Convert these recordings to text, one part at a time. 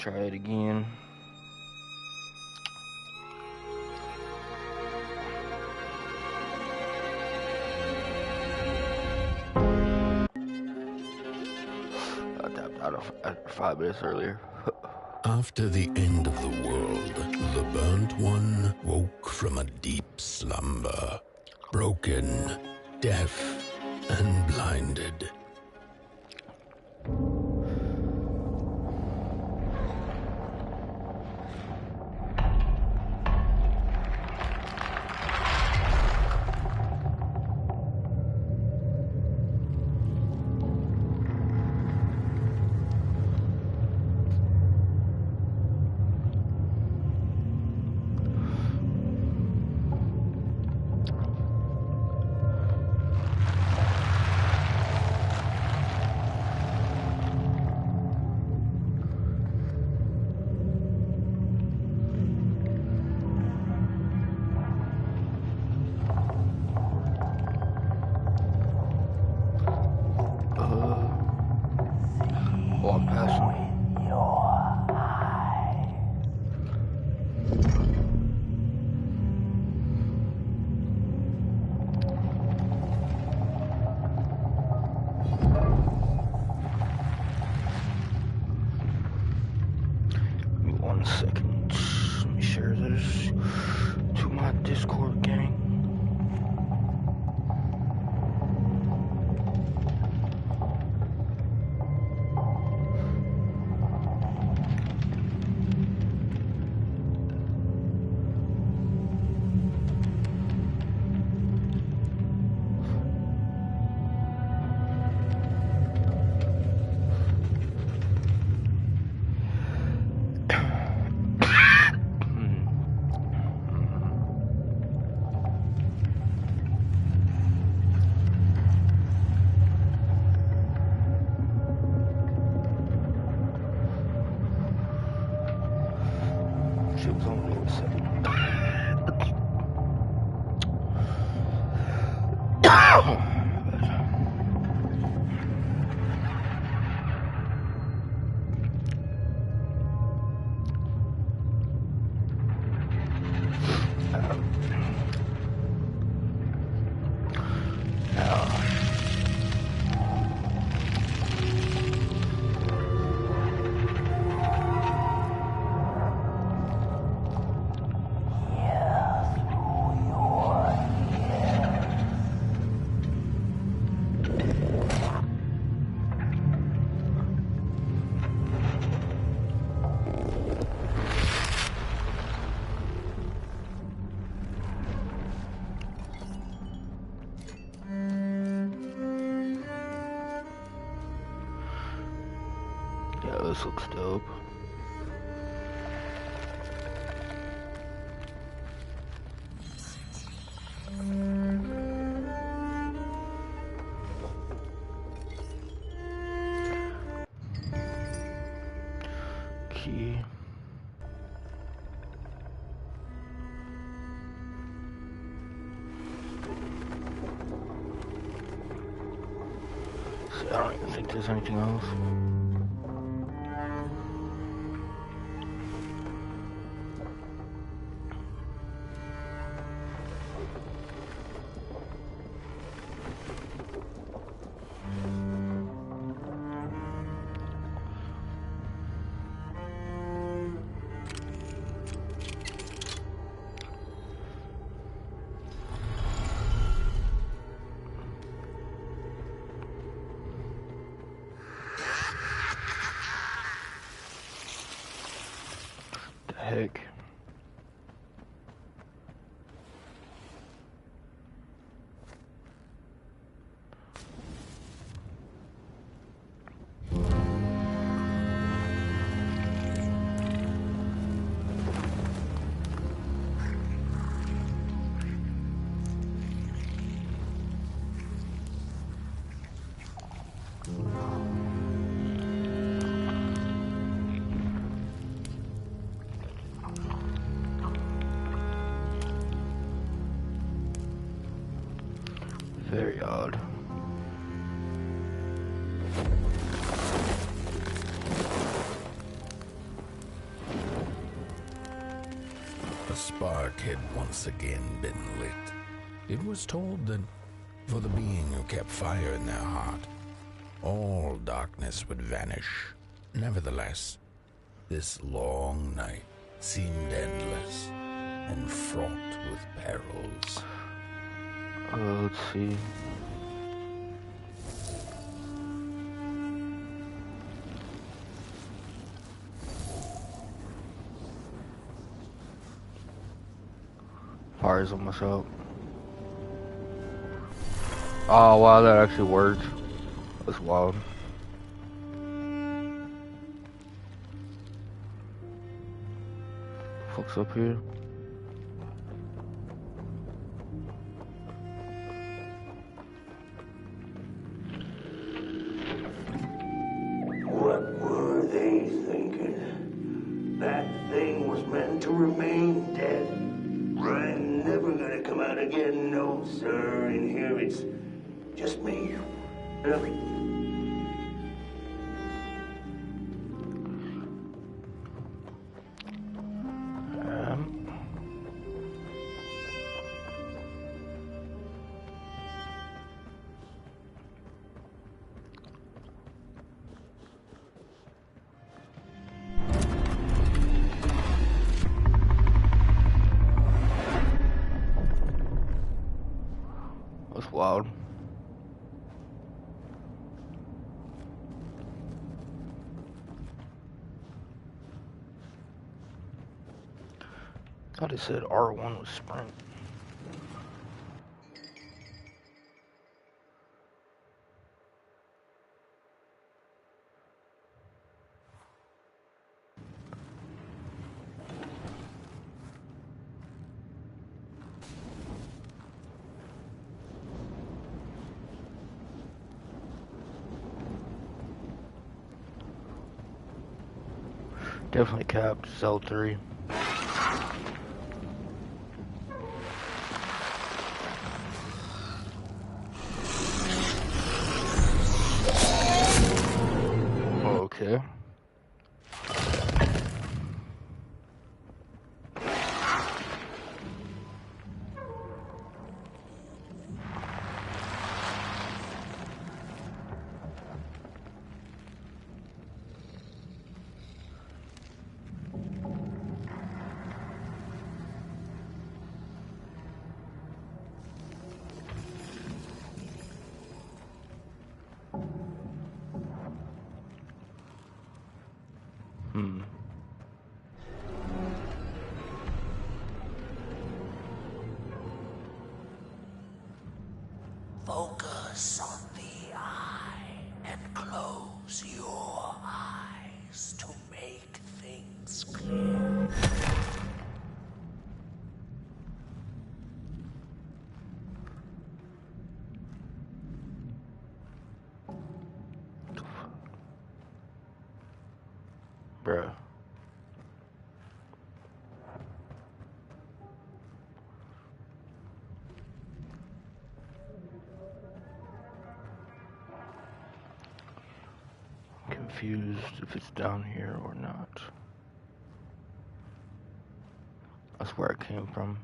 try it again. I tapped out after 5 minutes earlier. After the end of the world, the burnt one woke from a deep slumber, broken, deaf, and blinded. Walk past him. Give me 1 second. Let me share this to my Discord gang. Shit was only 1 second. Yeah, this looks dope. Key. So I don't even think there's anything else. Heck. Very odd. spark had once again been lit. It was told that for the being who kept fire in their heart, all darkness would vanish. Nevertheless, this long night seemed endless and fraught with perils. Let's see. Fire's almost out. Oh wow, that actually worked. That's wild. Fuck's up here? What were they thinking? That thing was meant to remain dead. I'm never gonna come out again, no sir. In here it's just me. That's wild. Thought it said R1 was sprint. Definitely capped cell 3. Okay. Focus on the eye and close your eyes to make things clear. Bruh. Confused if it's down here or not. That's where it came from.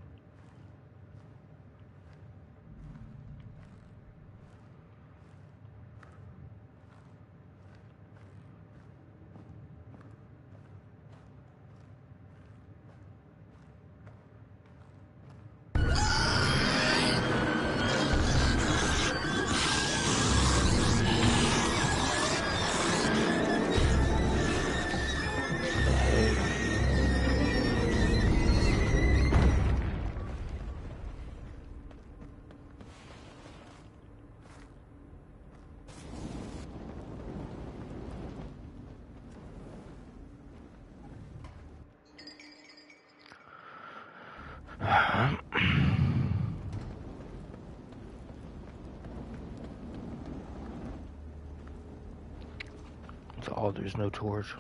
Oh, there's no torch.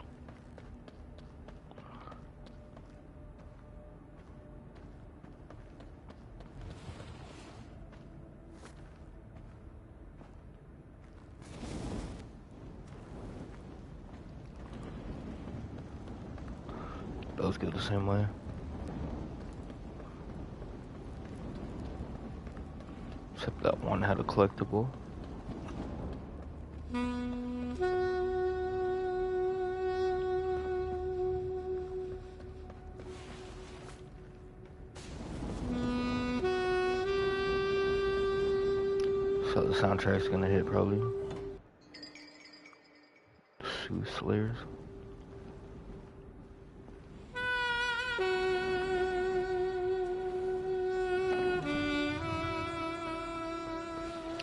Those go the same way. Except that one had a collectible. So the soundtrack's gonna hit probably. Sue Slayers.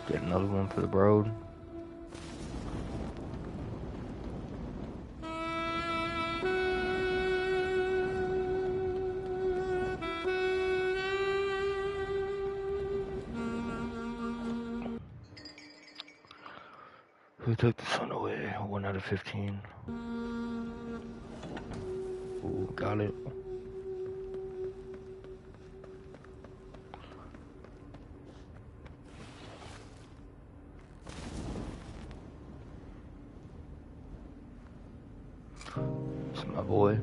Get another one for the road. Who took the sun away? 1 out of 15. Ooh, got it. It's my boy.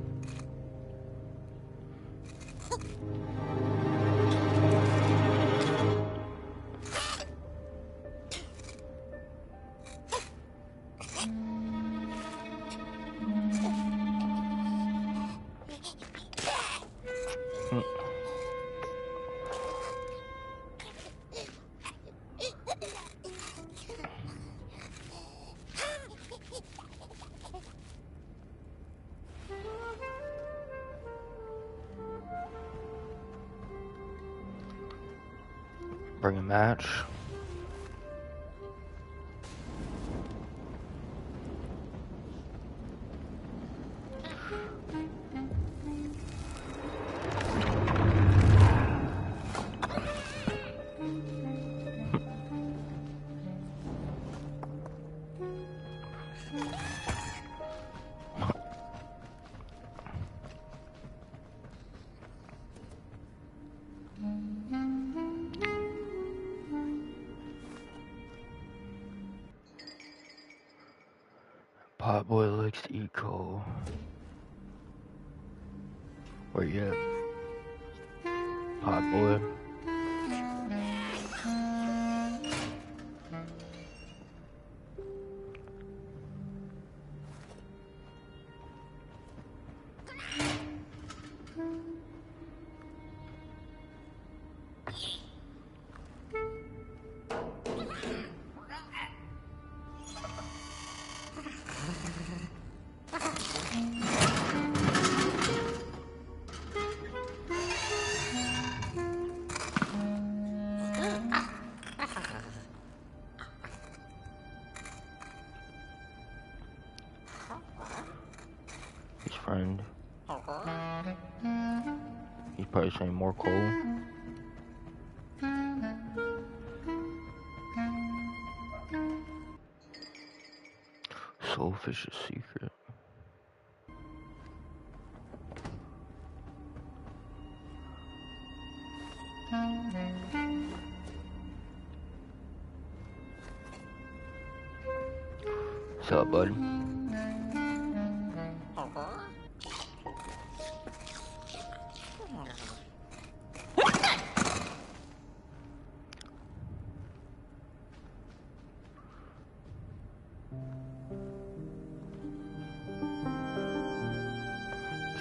Bring a match. Potboy likes to eat coal. Where you at? Potboy. His friend. He's probably saying more coal. Soulfish's secret. What's up, buddy?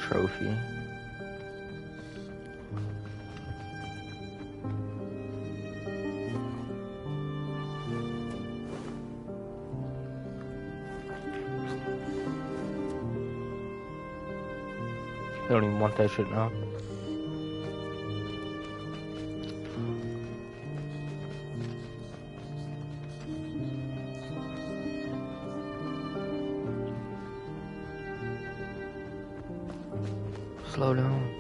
Trophy. They don't even want that shit now. Slow down.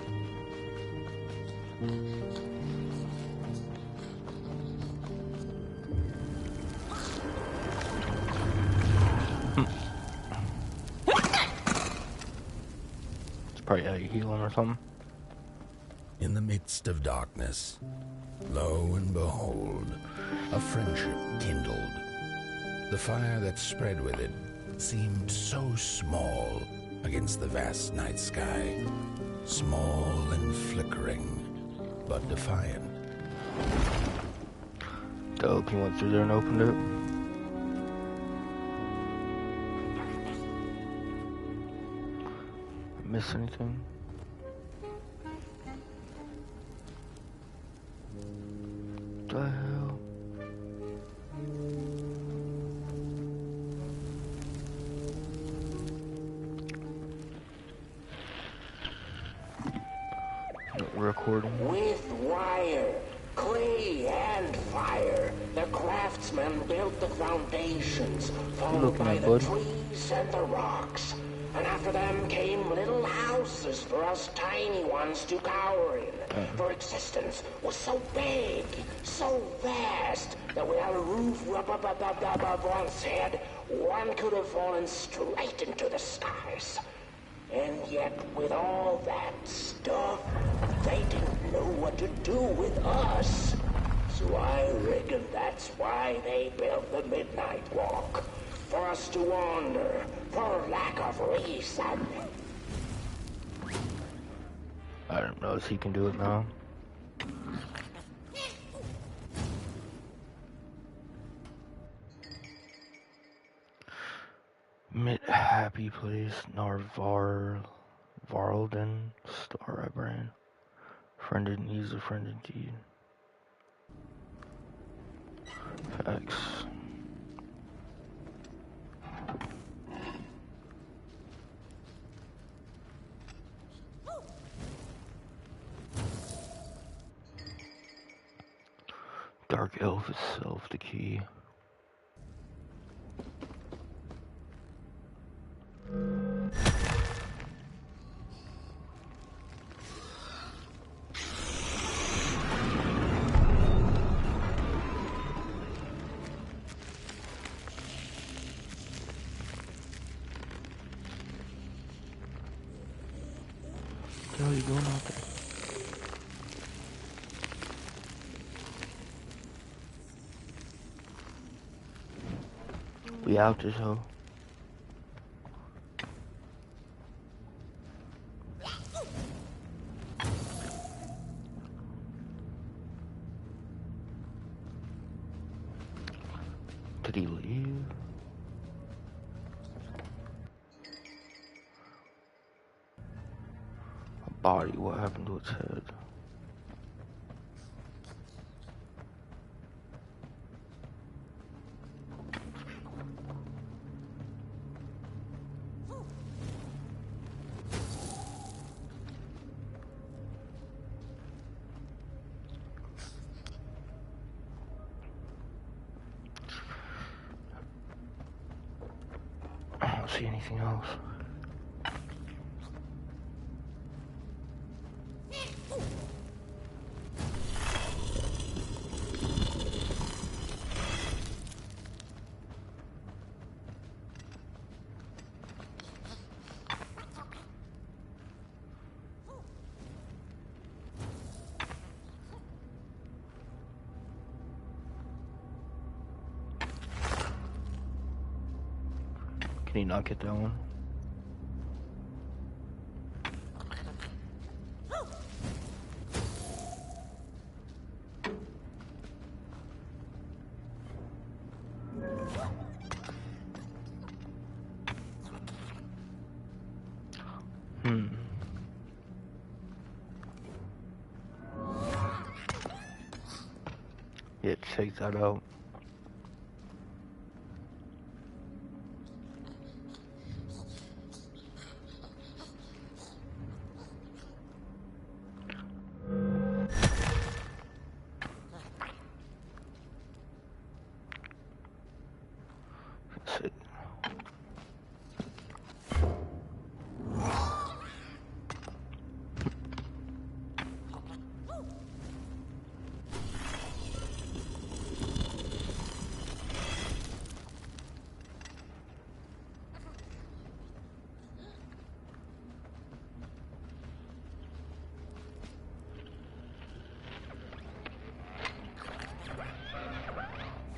It's probably how you heal him or something. In the midst of darkness, lo and behold, a friendship kindled. The fire that spread with it seemed so small against the vast night sky. Small and flickering, but defiant. Dope, you went through there and opened it? Miss anything? The hell? Recording. With wire, clay, and fire, the craftsmen built the foundations, followed by the trees and the rocks. And after them came little houses for us tiny ones to cower in. For existence was so big, so vast, that without a roof above one's head, one could have fallen straight into the stars. And yet, with all that stuff, they didn't know what to do with us. So I reckon that's why they built the Midnight Walk. For us to wander, for lack of reason. I don't know if he can do it now. Happy place, Varlden, Star I brand. Friended needs a friend indeed. Facts. Dark Elf itself the key. What the hell are you doing out there? We out this hoe. Did he leave? A body, what happened to its head? I don't see anything else. Can he not get that one? Yeah, check that out. That's it.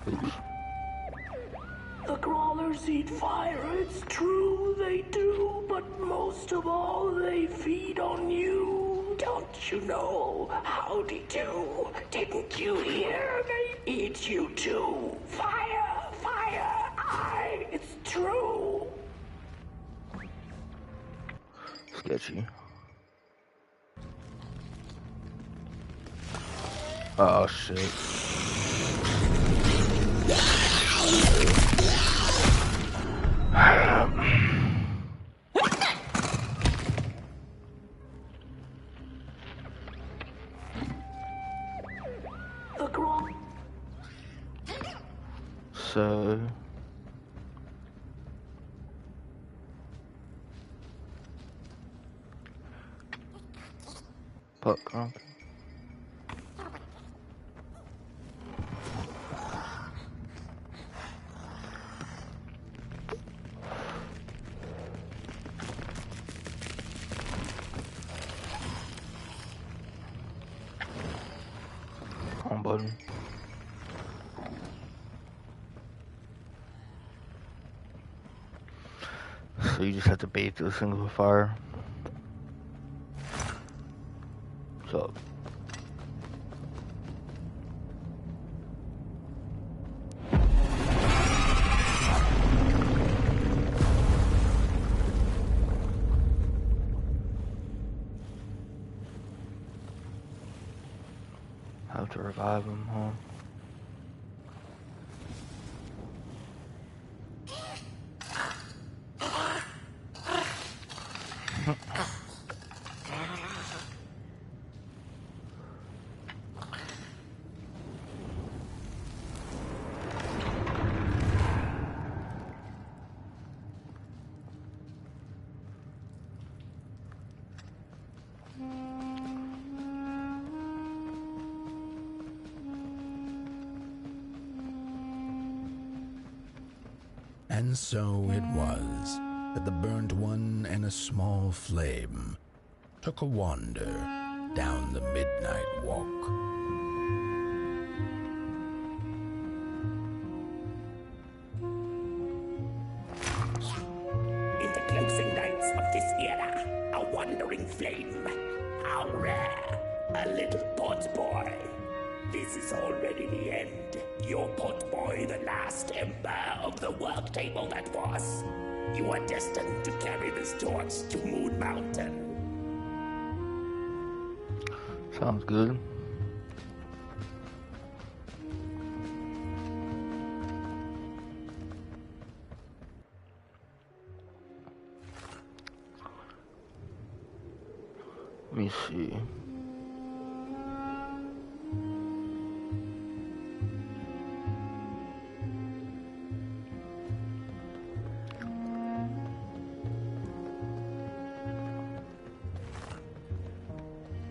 Oops. The crawlers eat fire, it's true, they do, but most of all they feed on you. Don't you know. Howdy do. Didn't you hear? They eat you too. Fire, fire, it's true. Sketchy. Oh shit. So popcorn. Home button. So you just have to bait this thing with fire. So how to revive him, huh? And so it was that the burnt one and a small flame took a wander down the midnight walk. In the closing nights of this era, a wandering flame. How rare. A little pot boy. This is already the end. Your pot boy, the last ember of the work table that was. You are destined to carry this torch to Moon Mountain. Sounds good. Let me see.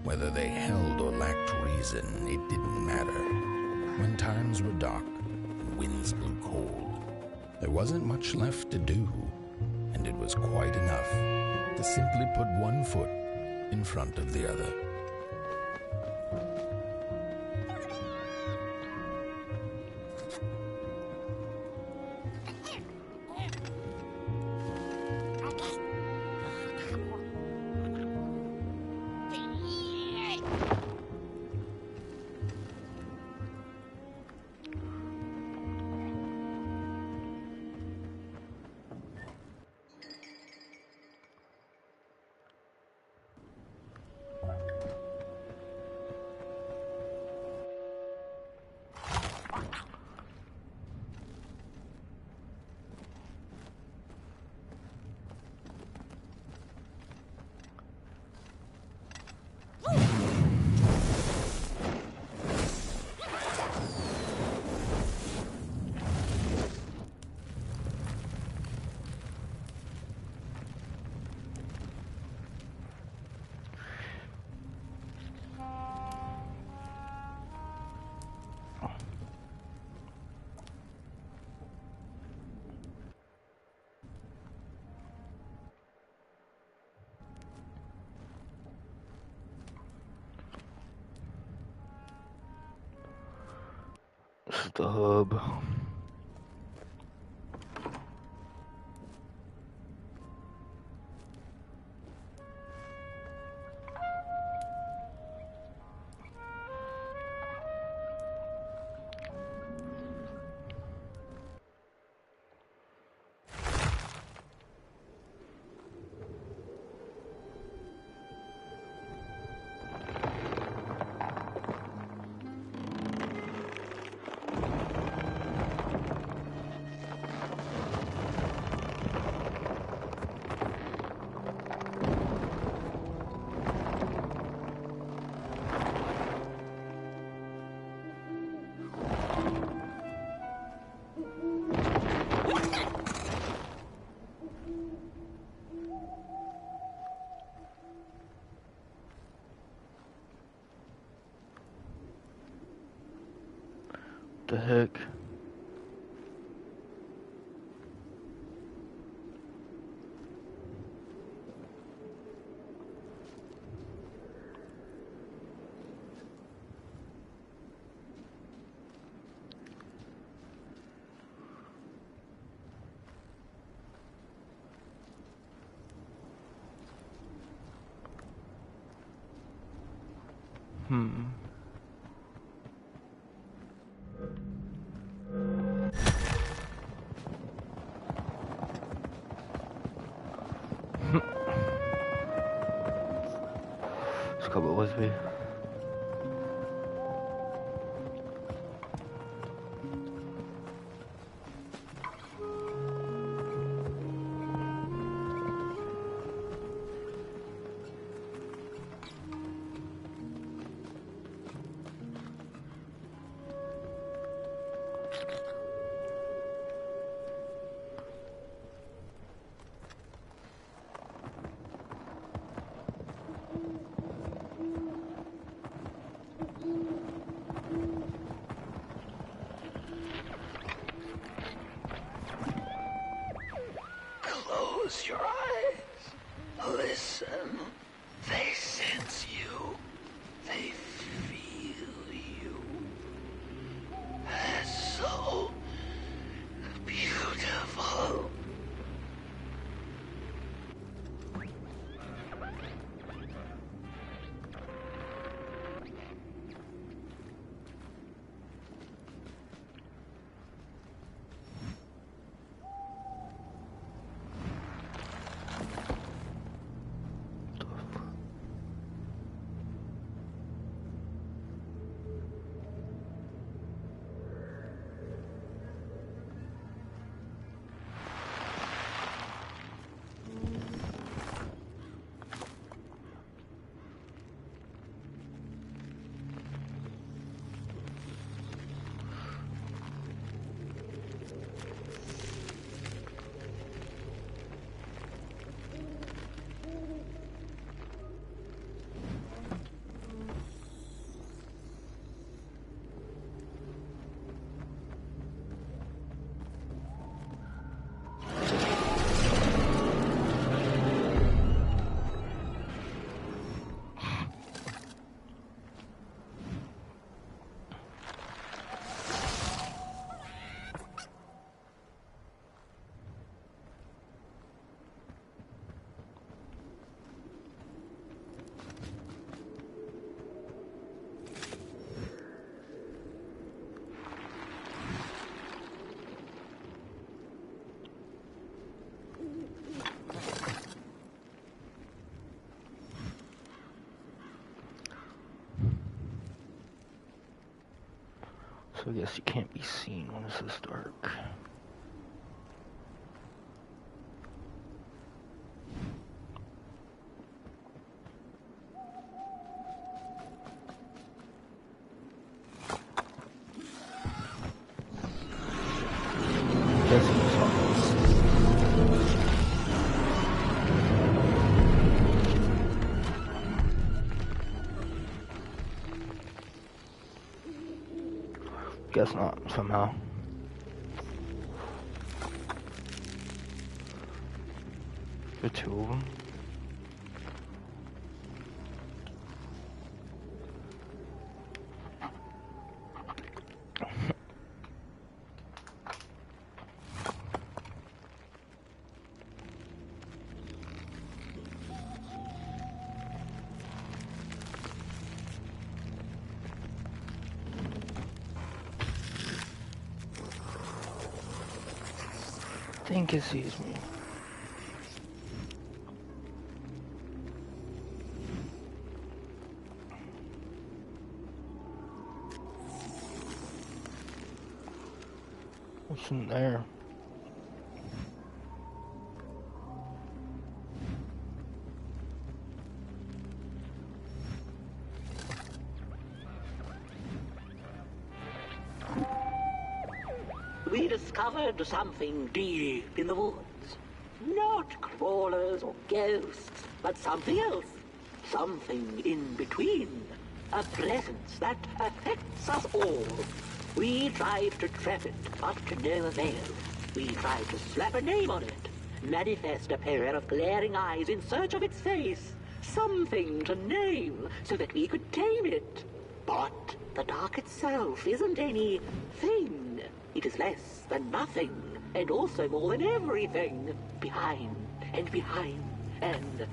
Whether they held or lacked reason, it didn't matter. When times were dark and winds blew cold, there wasn't much left to do, and it was quite enough to simply put one foot in front of the other. This is the hub. The heck? Just come with me. Close your eyes. Listen. They sense you. They feel you. That's so beautiful. So I guess you can't be seen when it's this dark. Guess not, somehow. The two of them. I think it sees me. What's in there? We discovered something deep in the woods. Not crawlers or ghosts, but something else. Something in between. A presence that affects us all. We tried to trap it, but to no avail. We tried to slap a name on it, manifest a pair of glaring eyes in search of its face, something to name so that we could tame it. But the dark itself isn't any thing. It is less than nothing, and also more than everything. Behind and behind. And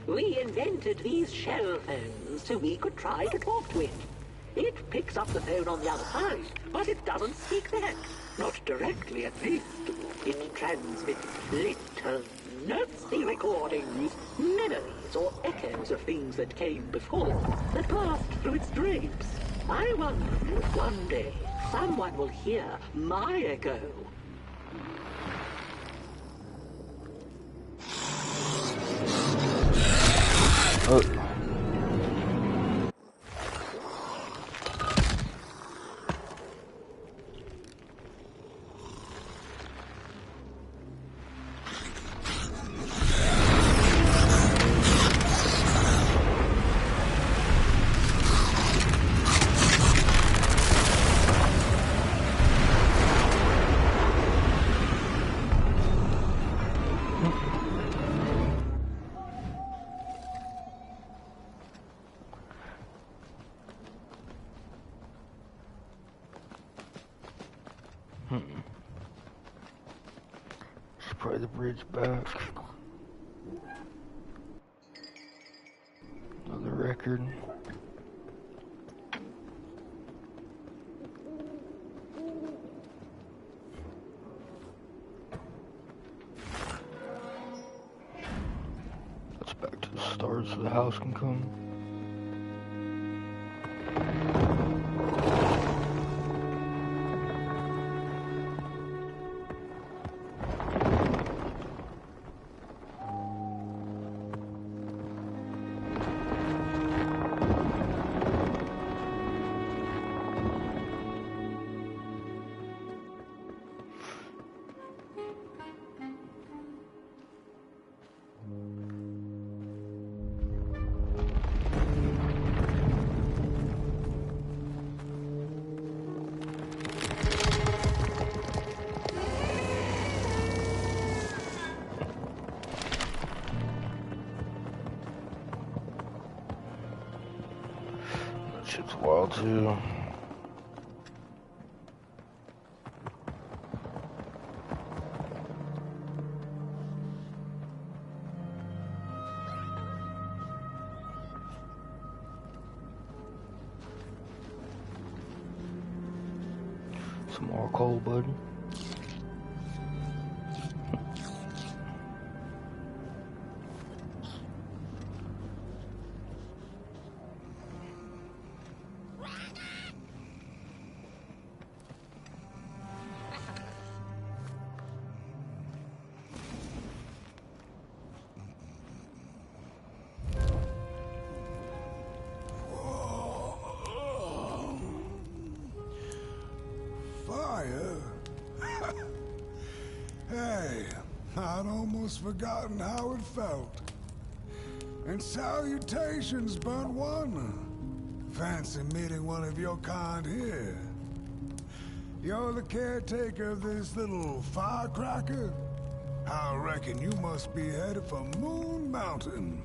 we invented these shell phones so we could try to talk to it. It picks up the phone on the other side, but it doesn't speak back. Not directly, at least. It transmits little, noisy recordings, memories or echoes of things that came before, that passed through its drapes. I wonder if one day someone will hear my echo. Oh. Spray the bridge back. Another record. Let's back to the start so the house can come. Shit's wild too. Some more coal, buddy. Hey, I'd almost forgotten how it felt. And salutations, burnt one. Fancy meeting one of your kind here. You're the caretaker of this little firecracker? I reckon you must be headed for Moon Mountain.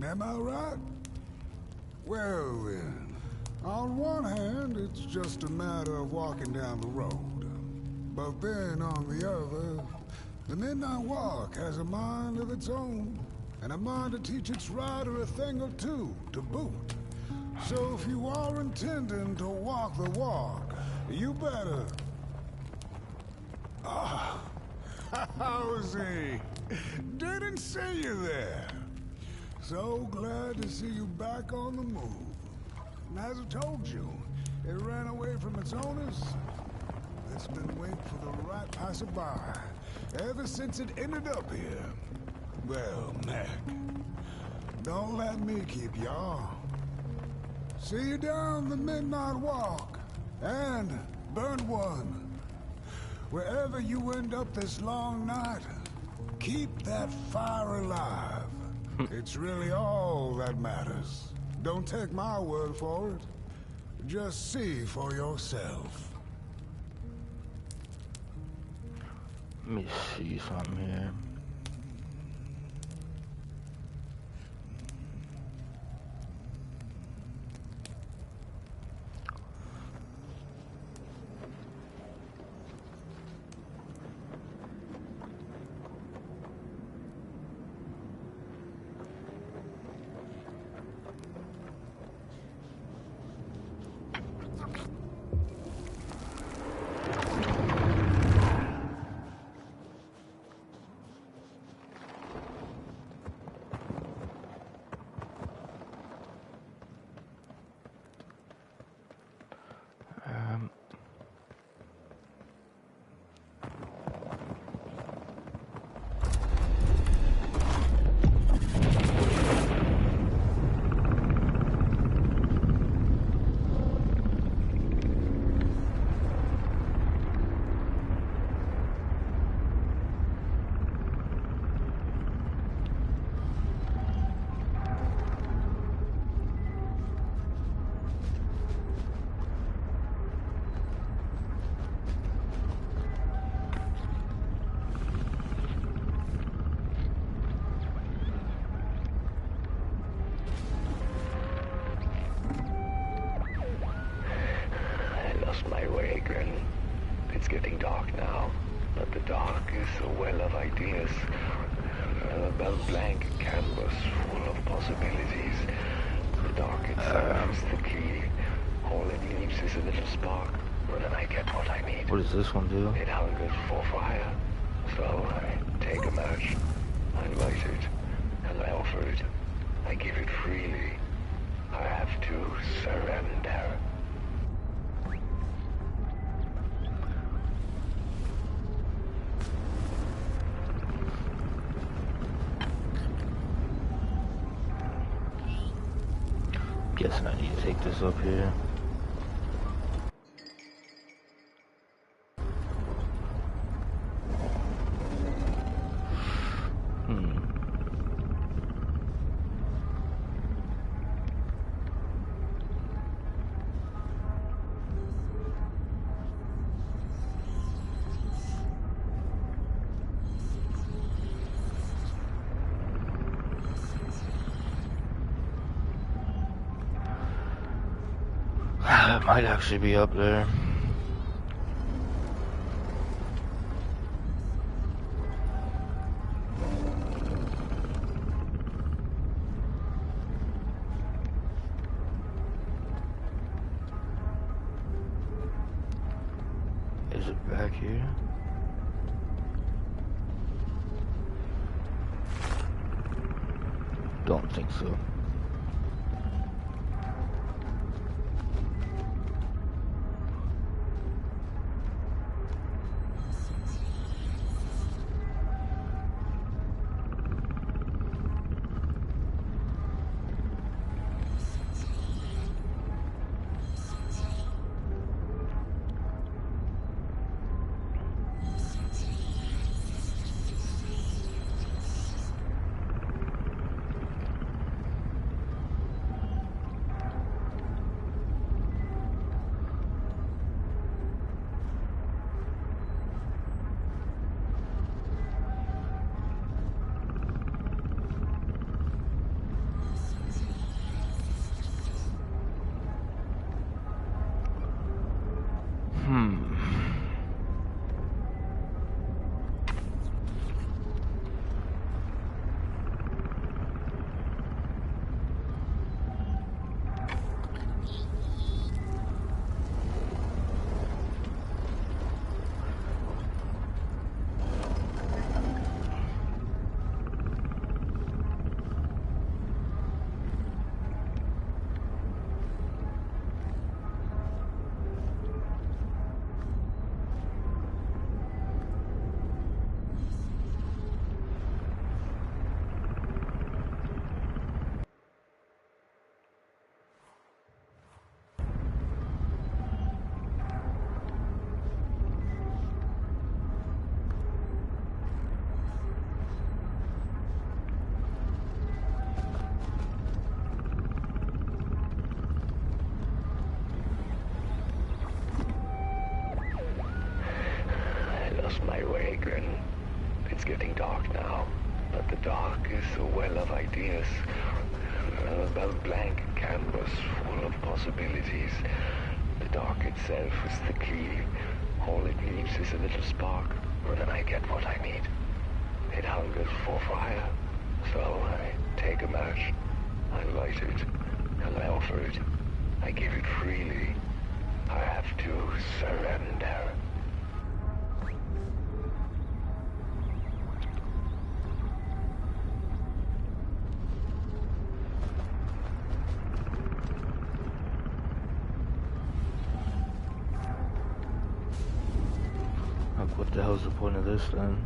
Am I right? Well then, on one hand, it's just a matter of walking down the road. But then on the other, the Midnight Walk has a mind of its own, and a mind to teach its rider a thing or two to boot. So if you are intending to walk the walk, you better... Ah, how's he? Didn't see you there. So glad to see you back on the move. And as I told you, it ran away from its owners. It's been waiting for the right passerby ever since it ended up here. Well, Mac, don't let me keep y'all. See you down the Midnight Walk, and burn one. Wherever you end up this long night, keep that fire alive. It's really all that matters. Don't take my word for it. Just see for yourself. Let me see something here. My way again. It's getting dark now, but the dark is a well of ideas. A blank canvas full of possibilities. The dark itself is the key. All it leaves is a little spark, and then I get what I need. What does this one do? It hungers for fire. So I take a match, I light it, and I offer it. I give it freely. I have to surrender. Guessing I need to take this up here. It might actually be up there. Is it back here? Don't think so. lost my wagon. It's getting dark now, but the dark is a well of ideas. A blank canvas full of possibilities. The dark itself is the key. All it needs is a little spark, and then I get what I need. It hungers for fire, so I take a match, I light it, and I offer it. I give it freely. I have to surrender. Like, what the hell's the point of this then?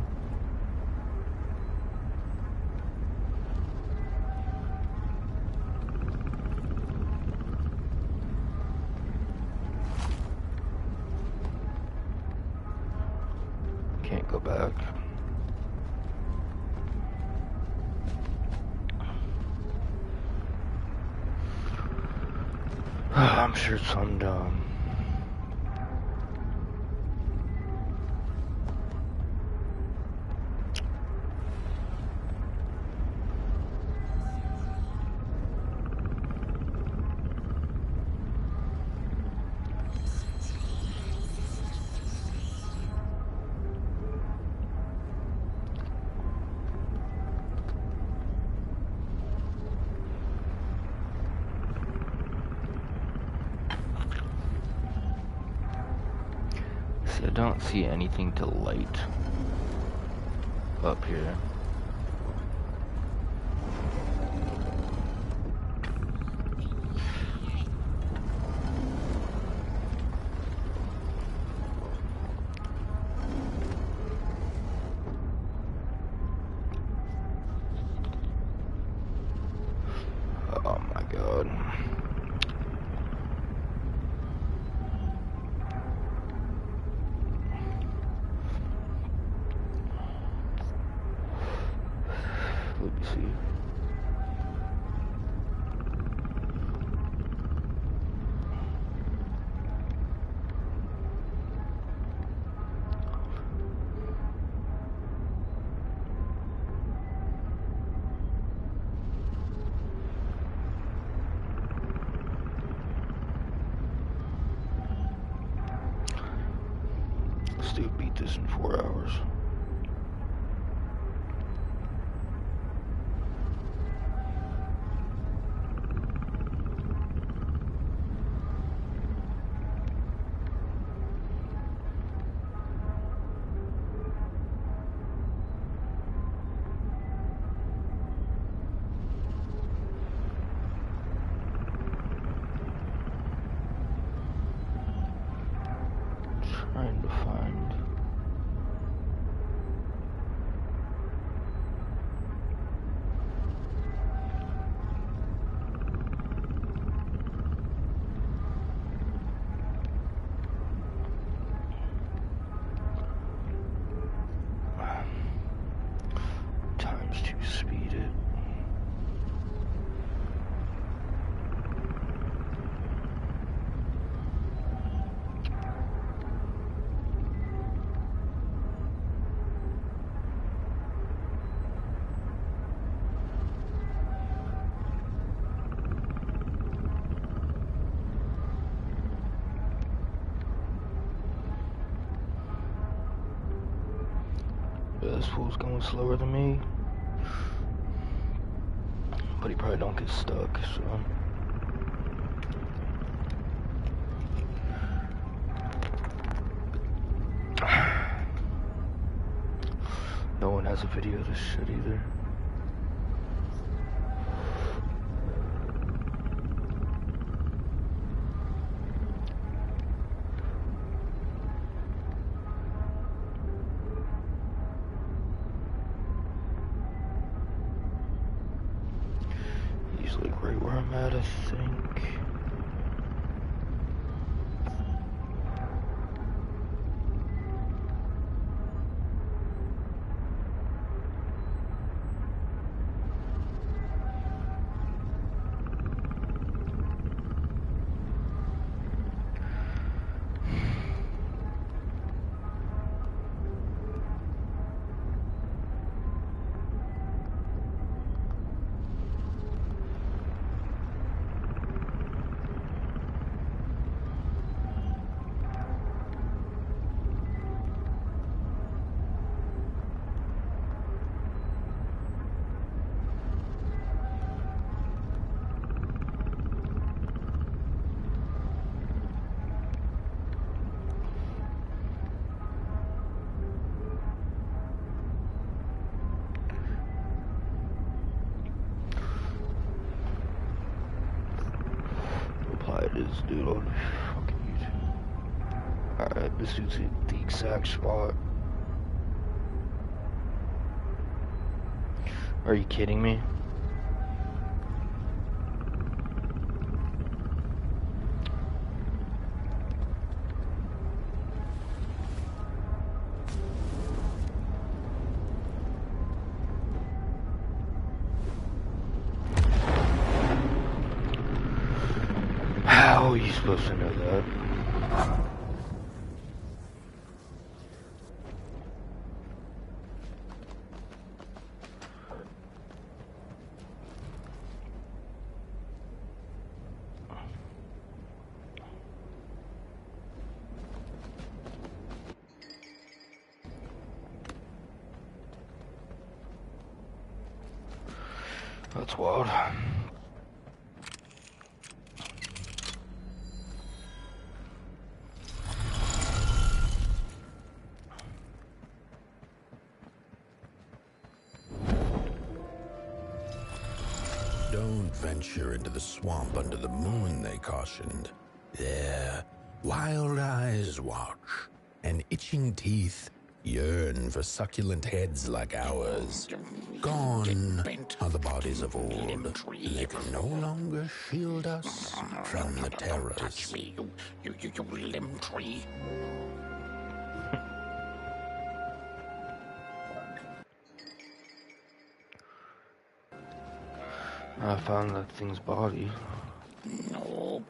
Can't go back. I'm sure it's some dumb. I don't see anything to light up here. Oh my god. Let me see. Let's do beat this in 4 hours. Trying to find times to speed it. This fool's going slower than me, but he probably don't get stuck, so. No one has a video of this shit either. He's like right where I'm at, I think. this dude on fucking YouTube. Alright, this dude's hit the exact spot. Are you kidding me? How are you supposed to know that? That's wild. Don't venture into the swamp under the moon, they cautioned. There, wild eyes watch, and itching teeth yearn for succulent heads like ours. Gone are the bodies of old. They can no longer shield us from the terrors. Touch me, you limb tree. I found that thing's body. Nope.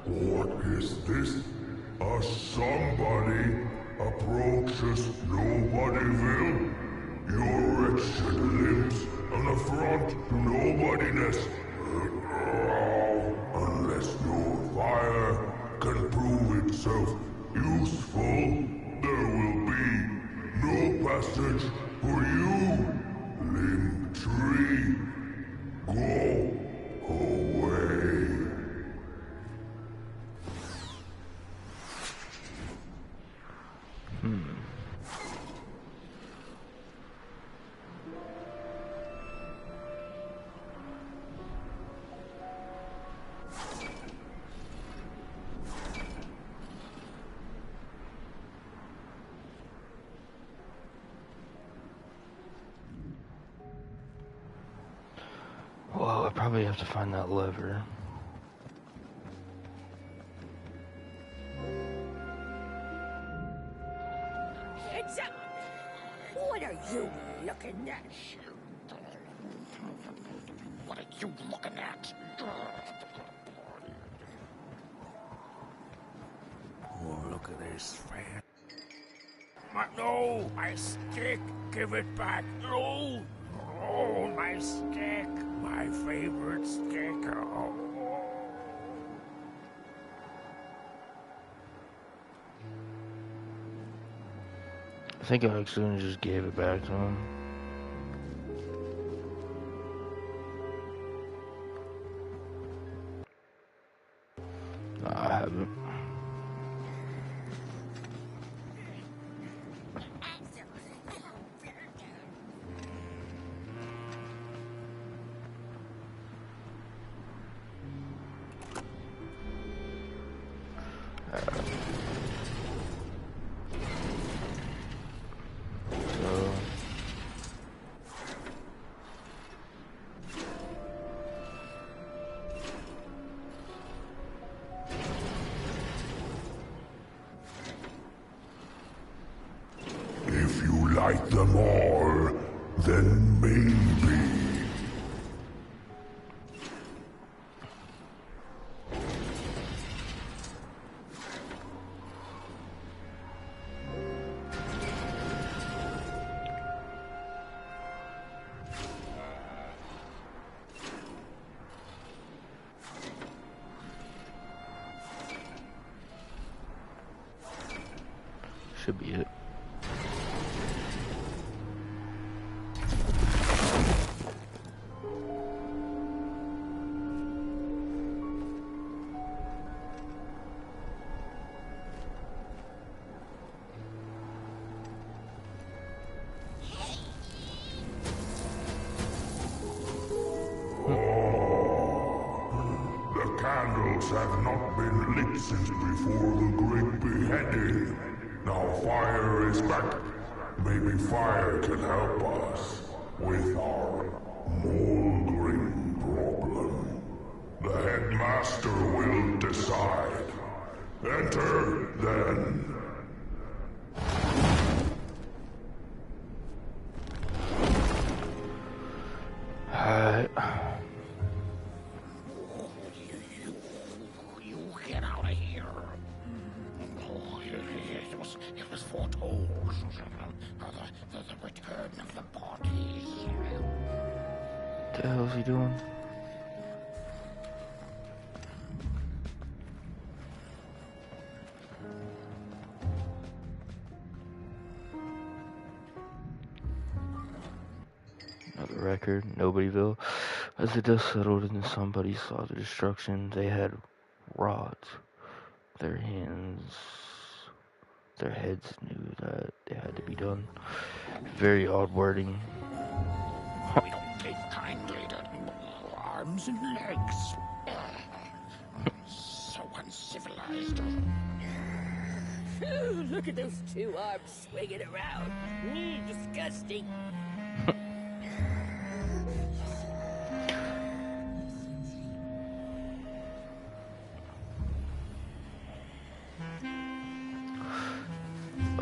What is this? A somebody approaches Nobodyville? Your wretched limbs an affront to nobodiness. Unless your fire can prove itself useful, there will be no passage for you, limb tree. Go away. Well, I probably have to find that lever. Heads up! What are you looking at? What are you looking at? Oh, look at this, man. No, my stick! Give it back! No! Oh, my stick! My favorite stick! Oh. I think I accidentally just gave it back to him. Nah, I haven't. If you like them all, then maybe. Should be it. candles have not been lit since before the great beheading. Now fire is back. Maybe fire can help us with our Mulgrim problem. The headmaster will decide. Enter, then. You get out of here. It was foretold. The return of the bodies. What the hell is he doing? Another record, Nobodyville. As the dust settled and somebody saw the destruction, they had rods. Their heads knew that it had to be done. Very odd wording. We don't take kindly to arms and legs. So uncivilized. Look at those two arms swinging around. Disgusting.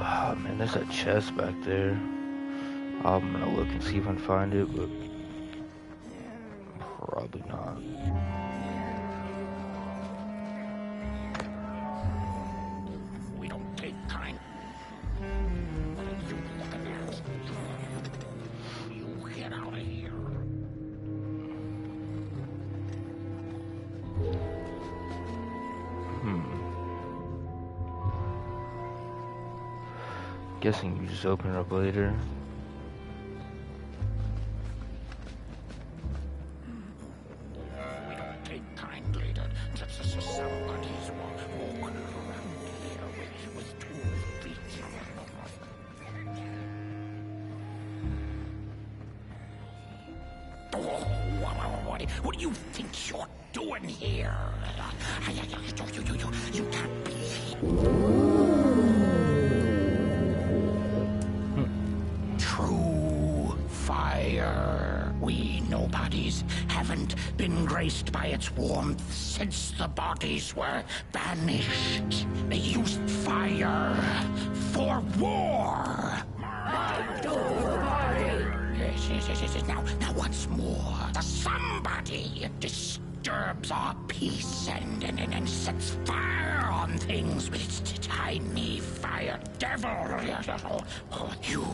Oh man, there's a chest back there. I'm gonna look and see if I can find it, but probably not. We don't take kind. What are you looking at? You get out of here. Guessing you just open it up later. We don't take kindly to somebody's walking around here with 2 feet. What do you think you're doing here? You can't be. True fire. We nobodies haven't been graced by its warmth since the bodies were banished. They used fire for war. Yes. Now once more, the somebody disturbs our peace and sets fire on things with its tiny fire devil. You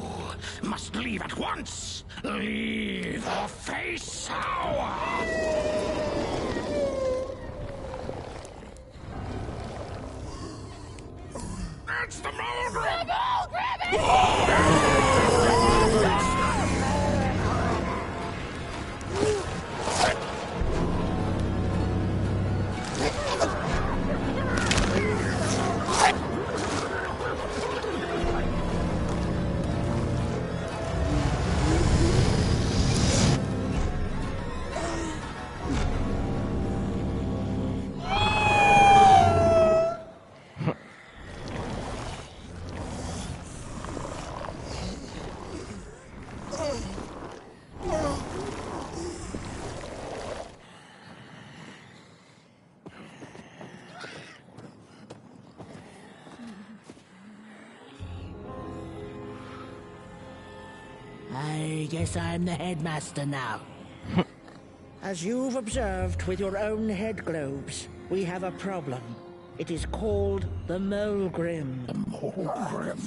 must leave at once. Leave or face our... It's the Mulgrim! I guess I'm the headmaster now. As you've observed with your own head globes, we have a problem. It is called the Mulgrim. The Mulgrim?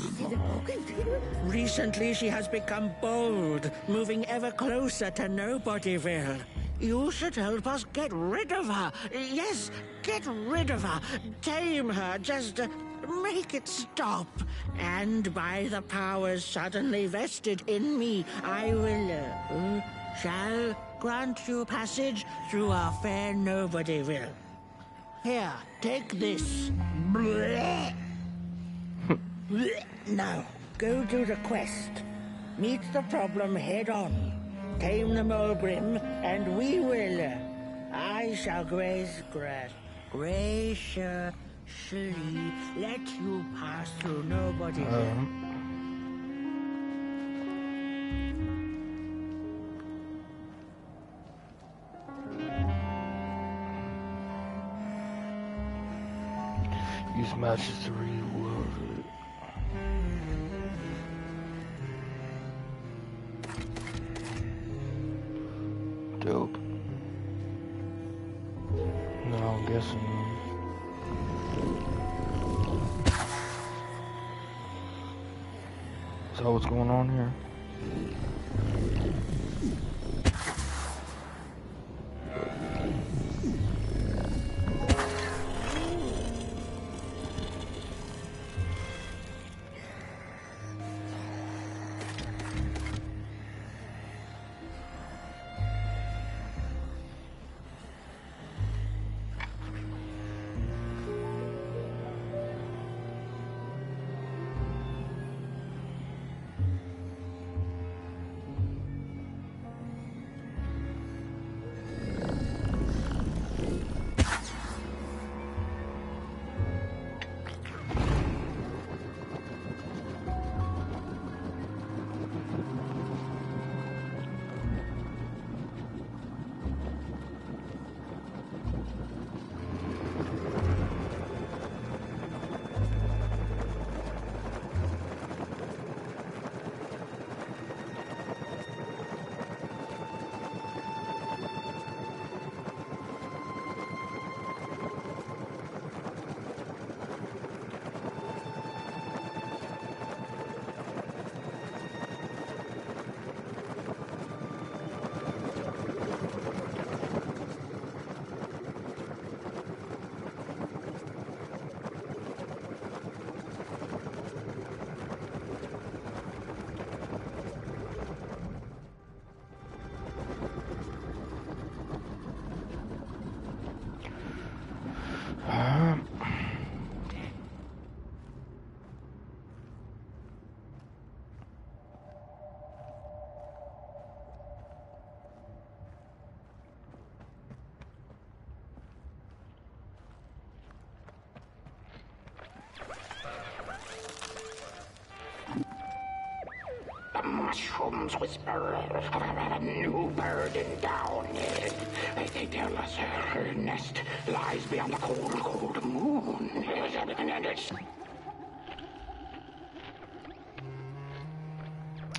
Recently she has become bold, moving ever closer to Nobodyville. You should help us get rid of her. Yes, get rid of her. Tame her, just make it stop. And by the powers suddenly vested in me, I will, shall grant you passage through our fair Nobodyville. Here, take this. Now, go do the quest. Meet the problem head on. Tame the Mulgrim, and we will. I shall graze grass. graciously let you pass through nobody. Use matches to reload it. Dope. Now I'm guessing. Is that what's going on here? Mushrooms whisper of a new burden down. They tell us her nest lies beyond the cold, cold moon. And it's...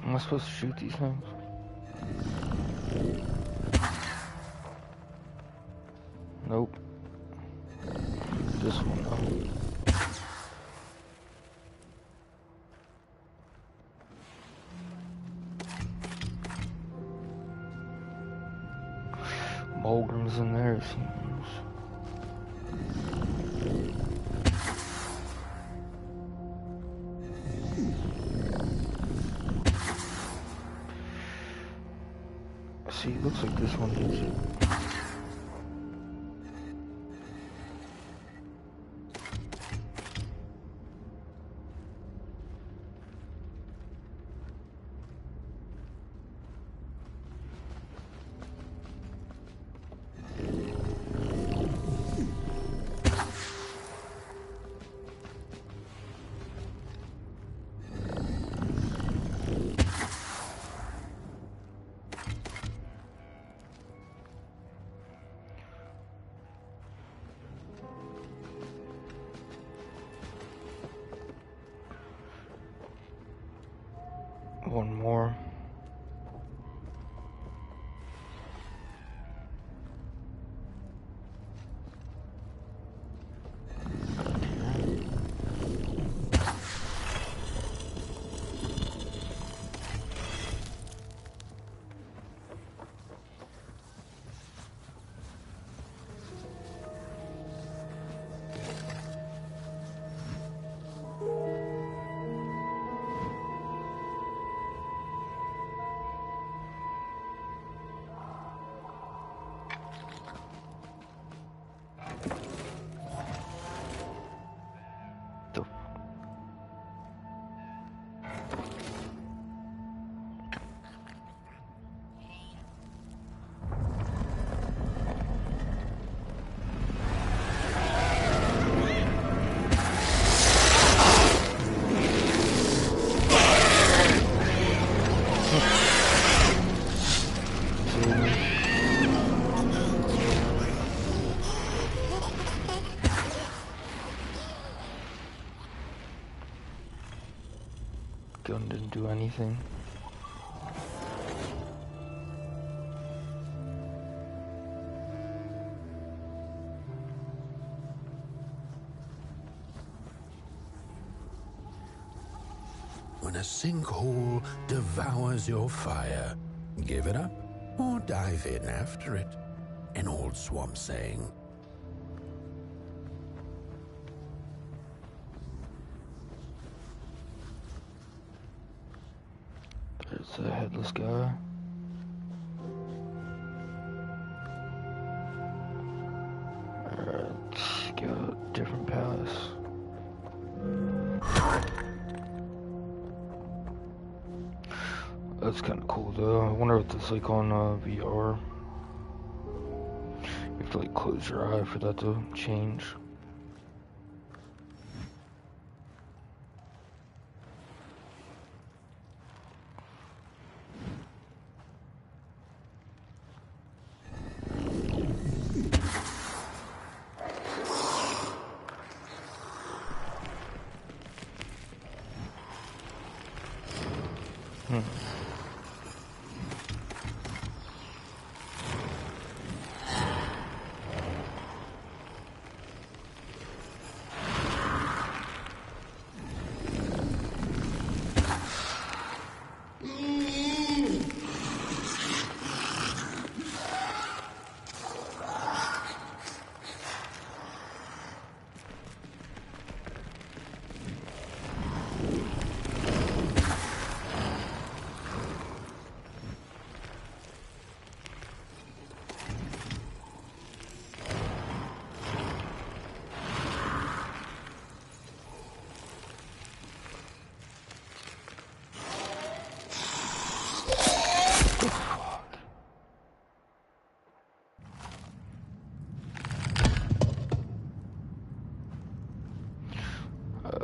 Am I supposed to shoot these things? Nope. This one though. Mulgrim's in there, it seems. See, it looks like this one needs it. One more. do anything. When a sinkhole devours your fire, give it up or dive in after it. An old swamp saying. There's a headless guy. Alright, let's go different paths. That's kind of cool though. I wonder if that's like on VR. You have to like close your eye for that to change.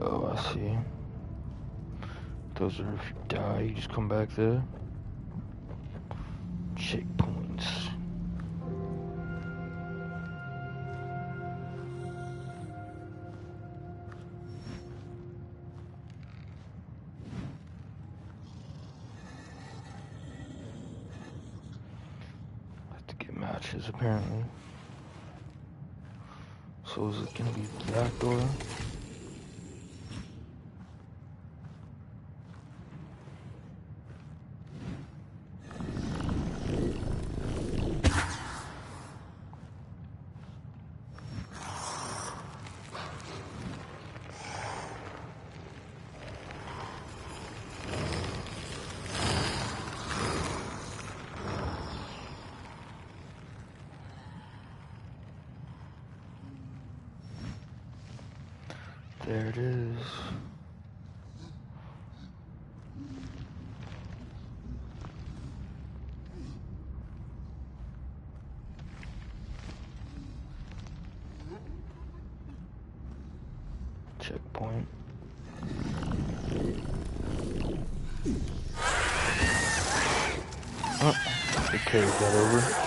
Oh, I see. Those are if you die, you just come back there. Checkpoints. Have to get matches apparently. So is it gonna be that door? There it is. Checkpoint. Oh, they carried that over.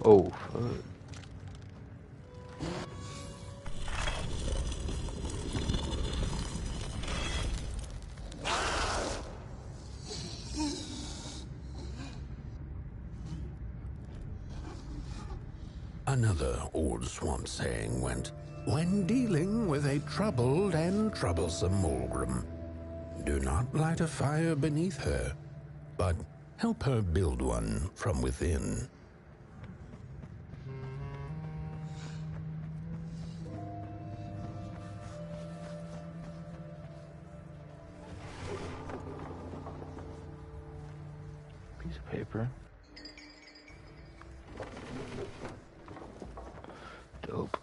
Oh, fuck. Another old swamp saying went, when dealing with a troubled and troublesome Mulgrim, do not light a fire beneath her, but help her build one from within. Piece of paper. Dope.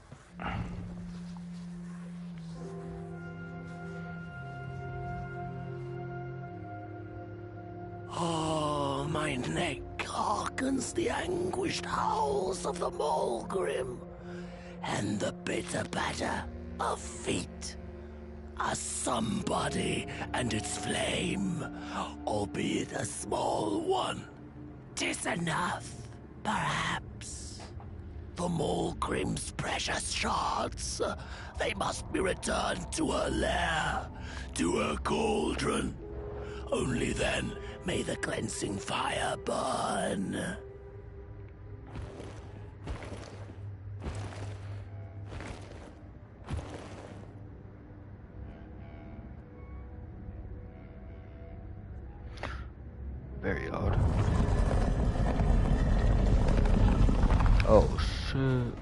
Oh, my neck hearkens the anguished howls of the Mulgrim, and the bitter patter of feet. A somebody and its flame, albeit a small one. 'Tis enough, perhaps. The Mulgrim's precious shards, they must be returned to her lair, to her cauldron. Only then may the cleansing fire burn. Very odd. Oh, shit.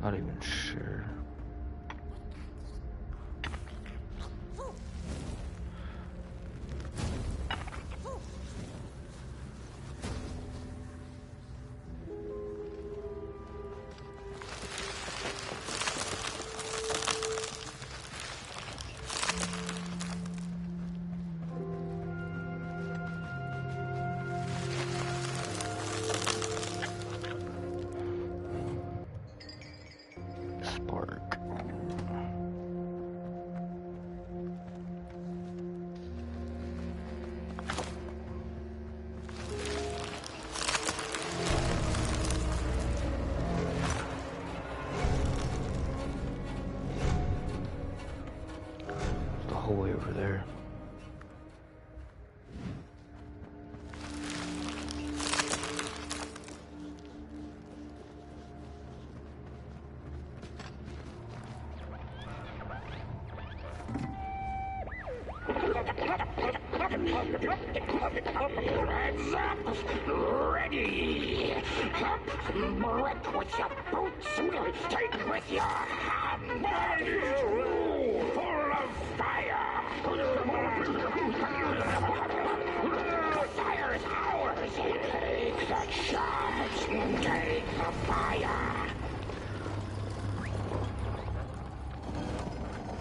Not even sure. Spark. The whole way over there. Hands up! Ready! Up! Break with your boots! Take with your hands! Full of fire! The fire is ours! Take the charge! Take the fire!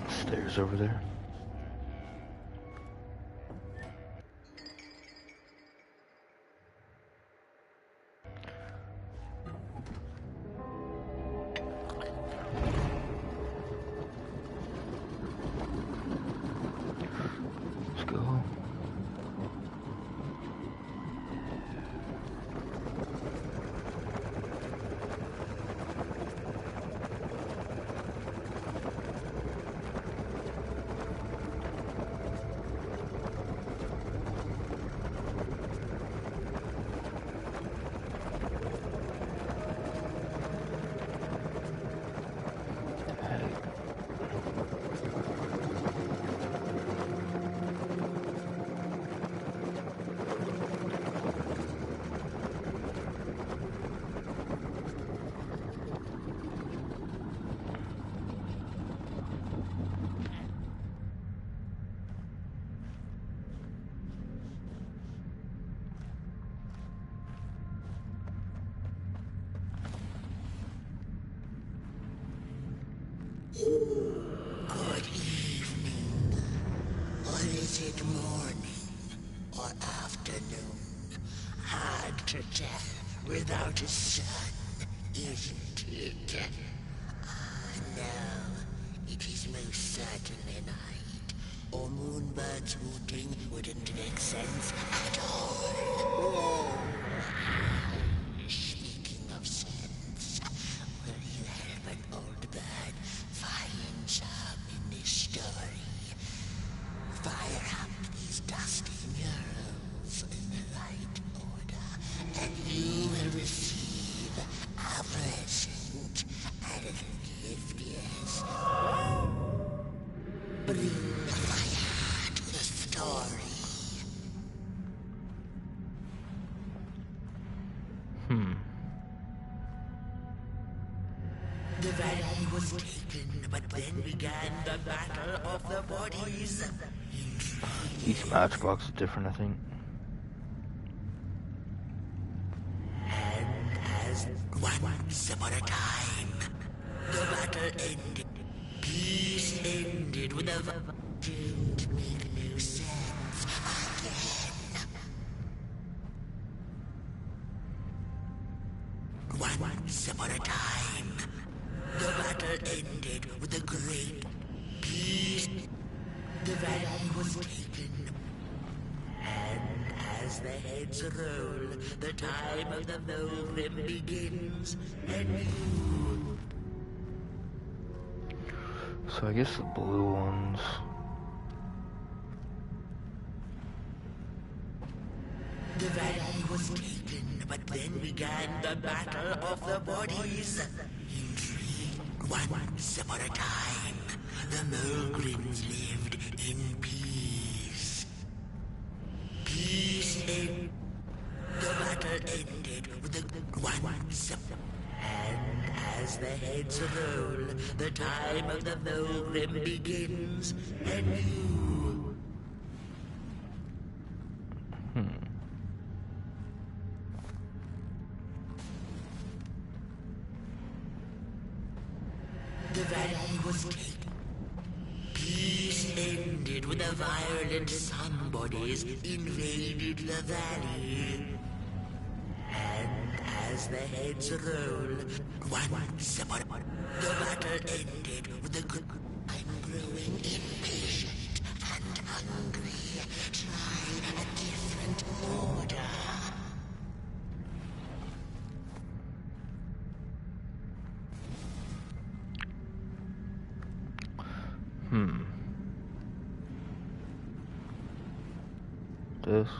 Stairs over there. Let's go. Was it morning or afternoon? Hard to tell without a sun, isn't it? No, it is most certainly night, or moonbirds hooting wouldn't make sense at all. Speaking of sense, will you help an old bird find some in this story? Fire up these dusty murals in the right order, and you will receive a present, a little gift, yes. Bring the fire to the story. The valley was taken, but then began the battle of the bodies. Each matchbox is different, I think. And as once upon a time, the battle ended. Peace ended with a didn't make no sense again. Once upon a time, the battle ended with a great peace. The valley was taken, and as the heads roll, the time of the Mulgrim begins anew. So I guess the blue ones. The valley was taken, but then began the battle of the bodies. Intrigue. Once upon a time, the Mulgrims lived in peace. Peace ended. The battle ended with the once upon. And as the heads roll, the time of the Mulgrim begins anew. The valley was taken. Peace ended when the violent sun bodies invaded the valley. And as the heads roll, once upon the battle ended with the good. I'm growing impatient and hungry. Try a different order. This.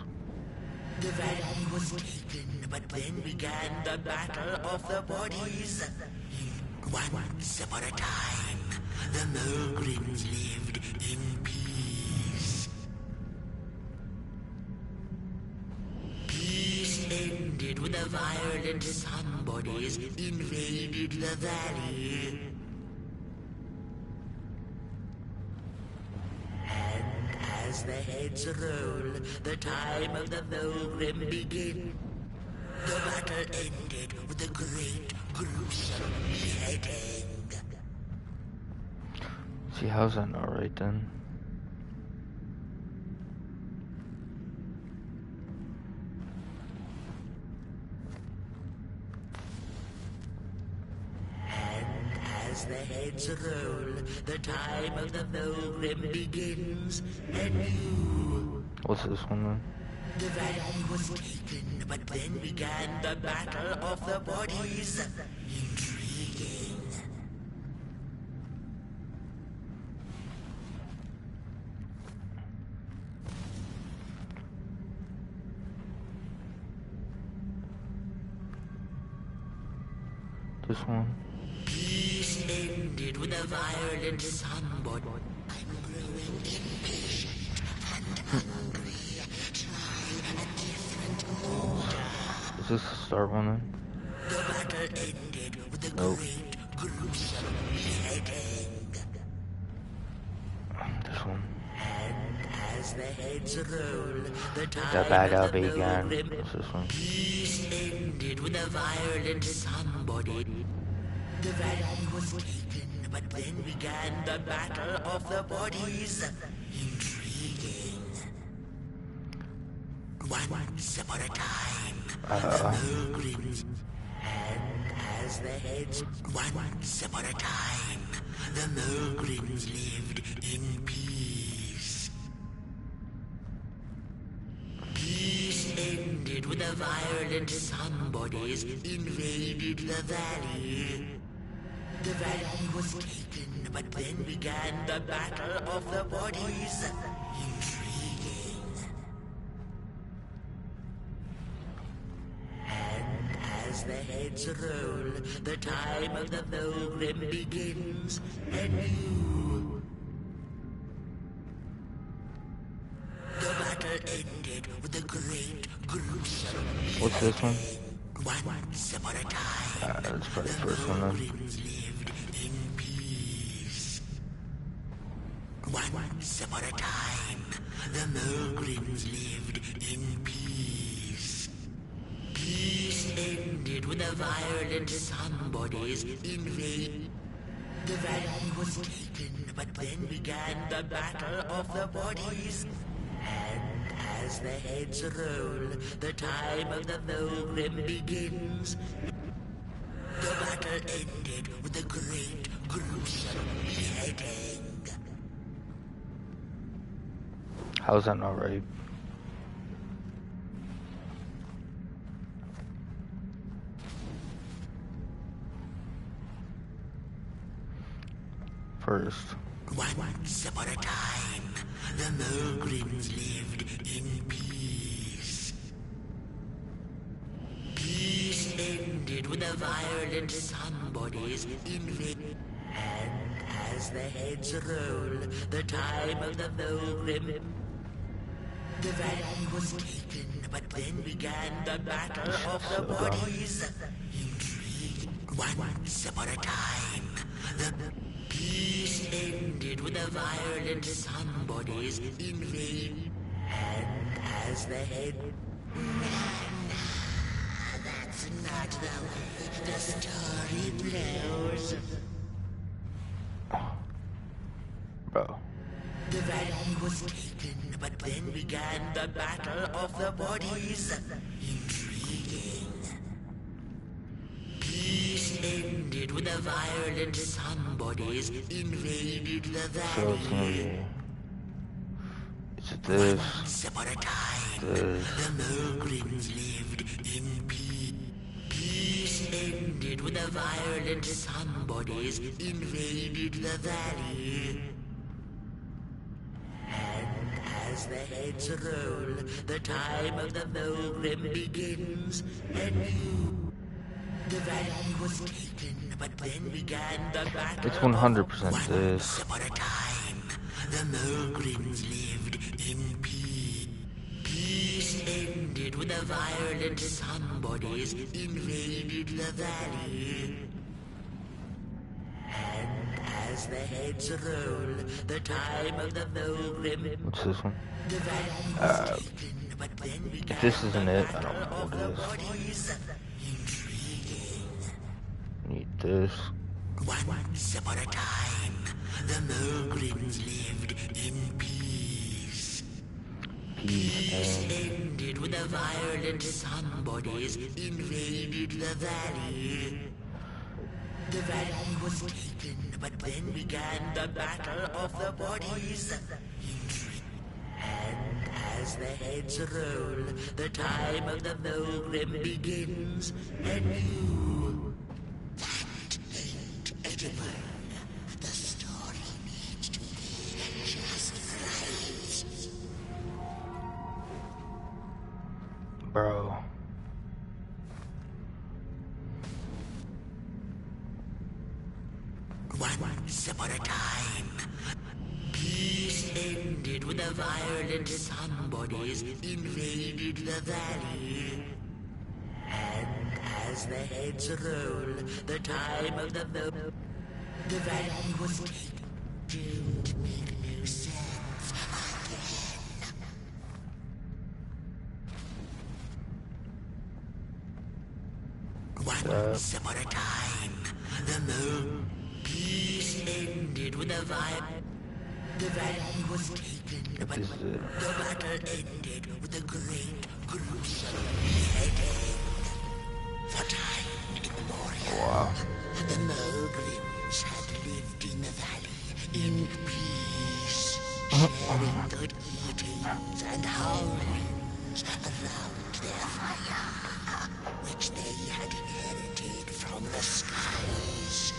The valley was taken, but then began the battle of the bodies. Once upon a time, the Mulgrims lived in peace. Peace ended when the violent sun bodies invaded the valley. As the heads roll, the time of the Mulgrim begins. The battle ended with a great, gruesome beheading. See, how's that not right then? As the heads roll, the time of the Mulgrim begins anew. What's this one then? The valley was taken, but then began the battle of the bodies. Intriguing. This one? Peace ended with a violent sunbod. I'm growing impatient and hungry. Try a different order. Is this the start one then? The battle ended with a great, gruesome beheading. This one. And as the heads roll, the time The battle of the began. Mulgrim. What's this one? Peace ended with a violent sunbody. The valley was taken, but then began the battle of the bodies. Intriguing. Once upon a time, the Mulgrims, and as the heads, once upon a time, the Mulgrims lived in peace. Peace ended when the violent sun-bodies invaded the valley. The valley was taken, but then began the Battle of the Bodies. Intriguing. And as the heads roll, the time of the Mulgrim begins anew. The battle ended with a great, gruesome... What's this one? Once upon a time, that's probably the first one then. lived in peace. Once upon a time, the Mulgrims lived in peace. Peace ended when the violent sun-bodies invaded. The valley was taken, but then began the Battle of the Bodies. And as the heads roll, the time of the Mulgrim begins. The battle ended with a great, gruesome beheading. How's that not right? First. Once upon a time, the Mulgrims lived in peace. Peace ended when the violent sun-bodies invaded. And as the heads roll, the time of the Mulgrim... The valley was taken, but then began the Battle of the Bodies. Intrigue. Once upon a time, the... Peace ended when the violent sun-bodies invaded. And as the head... That's not the way the story blows. Bro. The valley was taken, but then began the Battle of the Bodies. Intriguing. Peace ended when the violent sun-bodies invaded the So it's gonna valley. be... Is it this? Once upon a time, This. the Mulgrims lived in peace. Peace ended when the violent sun-bodies invaded the valley. And as the heads roll, the time of the Mulgrim begins anew. The valley was taken, but then began the battle. It's 100% this. Once upon a time, the Mulgrims lived in peace. Peace ended when the violent sun-bodies invaded the valley. And as the heads roll, the time of the Mulgrim... What's this one? The valley was taken, but then began If this isn't the it, I don't Battle know of what the it is. Bodies. Intriguing. Need this. Once upon a time, the Mulgrims lived in peace. Peace ended when the violent sun-bodies invaded the valley. The valley was taken, but then began the Battle of the Bodies. And as the heads roll, the time of the Mulgrim begins anew. That ain't edible. The story needs to be just right. Bro. Once upon a time, peace ended when the violent sun-bodies invaded the valley. And as the heads roll, the time of the valley was taken. Didn't make no sense again. Once upon a time, the peace ended when the valley was taken, but the battle ended with a great, gruesome beheading. For time immemorial, Wow. the Mogrims had lived in the valley in peace, sharing good eatings and howlings around their fire, which they had inherited from the skies.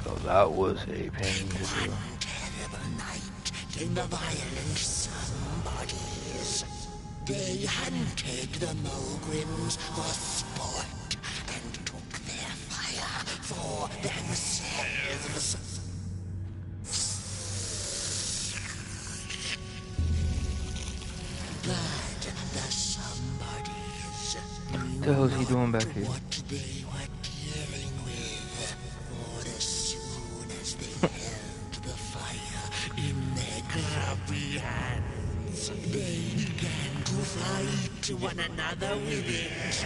So that was a pain to do. One terrible night came the violent somebodies. They hunted the Mogrims for sport and took their fire for themselves. But the somebodies What the hell is he doing back here? what they were dealing with, for as soon as they held the fire in their grubby hands, they began to fight one another with it.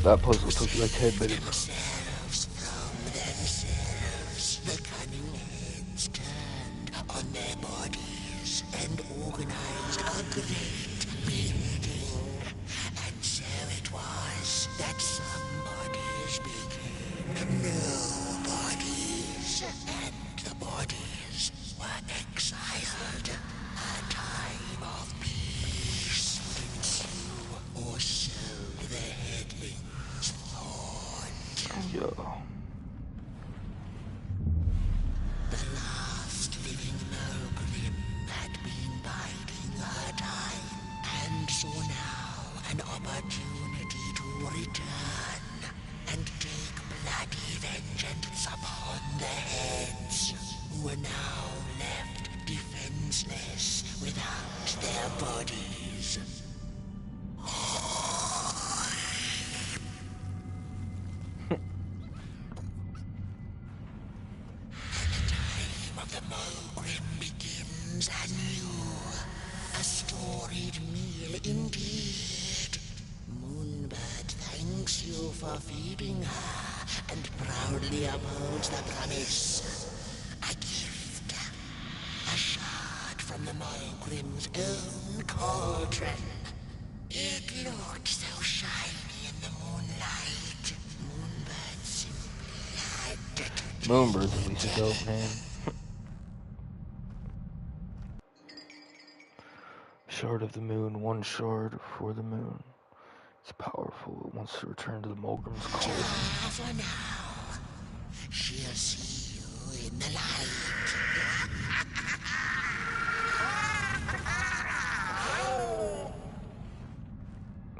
That puzzle took like 10 minutes. Themselves from themselves, the cunning heads turned on their bodies and organized a great meeting. And so it was that some bodies became nobodies, and the bodies were exiled. A time of peace would ensue, or so the headlings thought. Yo. The last living Mogrim had been biding her time, and saw now an opportunity to return and take bloody vengeance upon the heads, who were now left defenseless without their bodies. Of the Mogrim begins anew. A storied meal indeed. Moonbird thanks you for feeding her and proudly upholds the promise. A gift. A shard from the Mogrim's own cauldron. It looked so shiny in the moonlight. Moonbird simply had to Moonbird's at least a dope name. Shard of the moon, one shard for the moon. It's powerful. It wants to return to the Mogrim's call. For now, she'll see you in the light.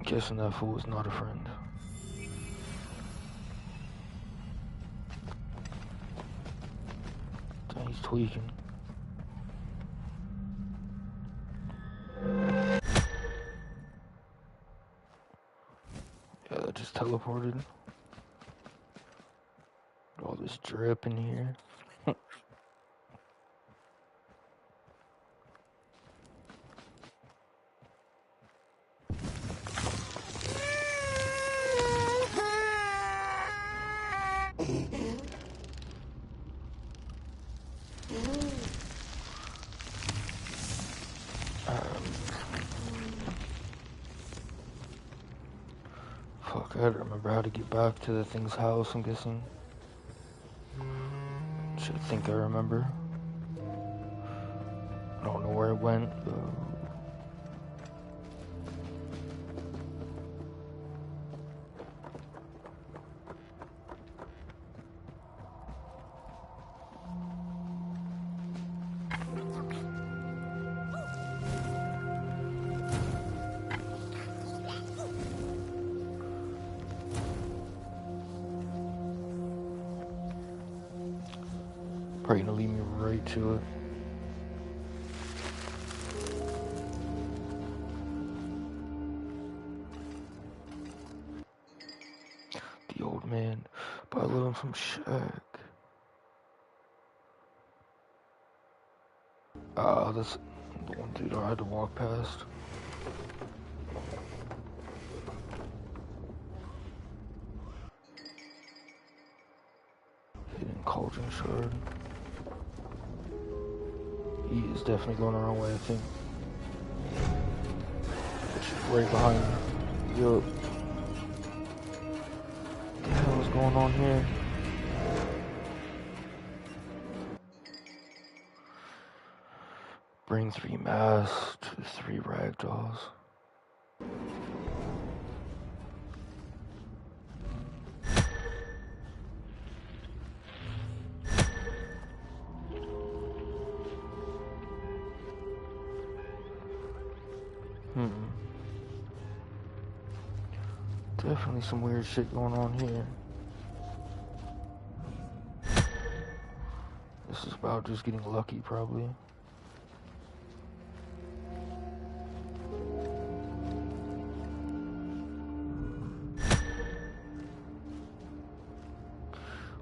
Guessing that fool is not a friend. Dang, he's tweaking. Yeah, that just teleported. All this drip in here. Fuck, I gotta remember how to get back to the thing's house, I'm guessing. Should think I remember. I don't know where it went. Probably gonna lead me right to it. The old man by Lonesome Shack. That's the one dude I had to walk past. Hidden cauldron shard. He is definitely going the wrong way, I think. Which is right behind me. Yup. What the hell is going on here? Bring 3 masks to 3 ragdolls. Definitely some weird shit going on here. This is about just getting lucky, probably.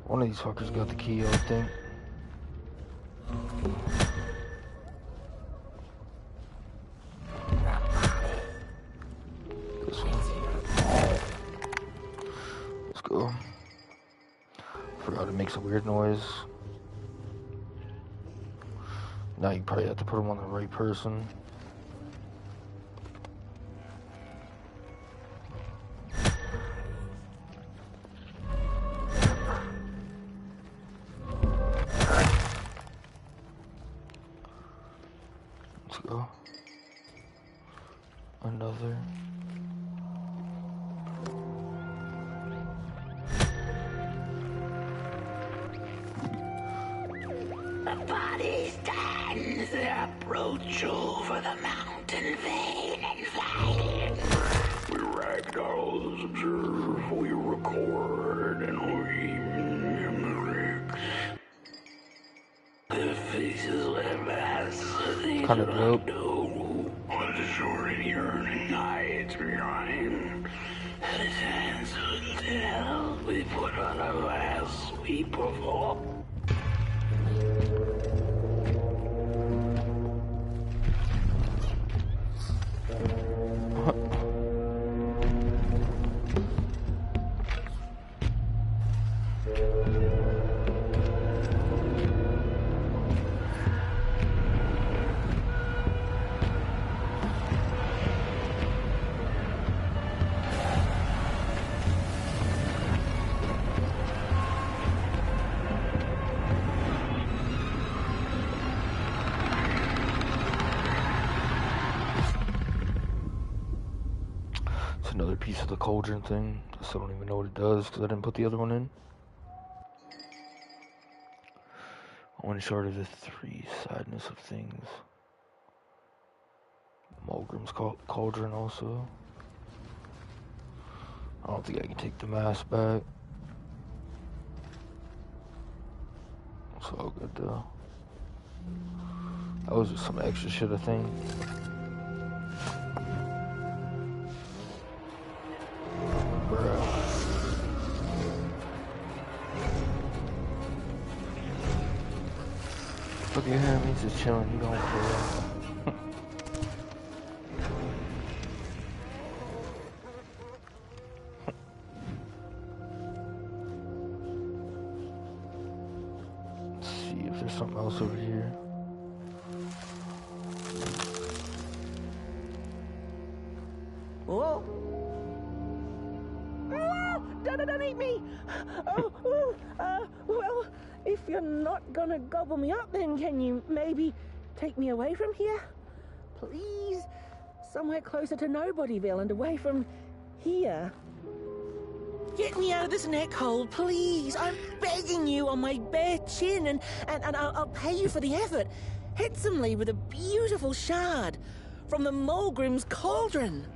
One of these fuckers got the key, I think. This one. Let's go. Forgot to make some weird noise. Now you probably have to put them on the right person. Let's go. Another. The body stands approach over the mountain vein and flying. We ragdolls observe, we record, and we mimic. The faces of us, they Kind of do dope. not know what the short and yearning hides behind. The hands will tell, we put on a mask, we perform. It's another piece of the cauldron thing. I still don't even know what it does because I didn't put the other one in. One short of the 3 sadness of things. Mulgrim's cauldron also. I don't think I can take the mask back. It's all good though. That was just some extra shit, I think. Bruh. Look at him, he's just chilling, he don't care. Let's see if there's something else over here. Oh! No! Don't eat me! Well, if you're not gonna gobble me up, then can you maybe take me away from here? Please? Somewhere closer to Nobodyville and away from here. Get me out of this neck hole, please. I'm begging you on my bare chin, and I'll pay you for the effort. Handsomely with a beautiful shard from the Mulgrim's cauldron.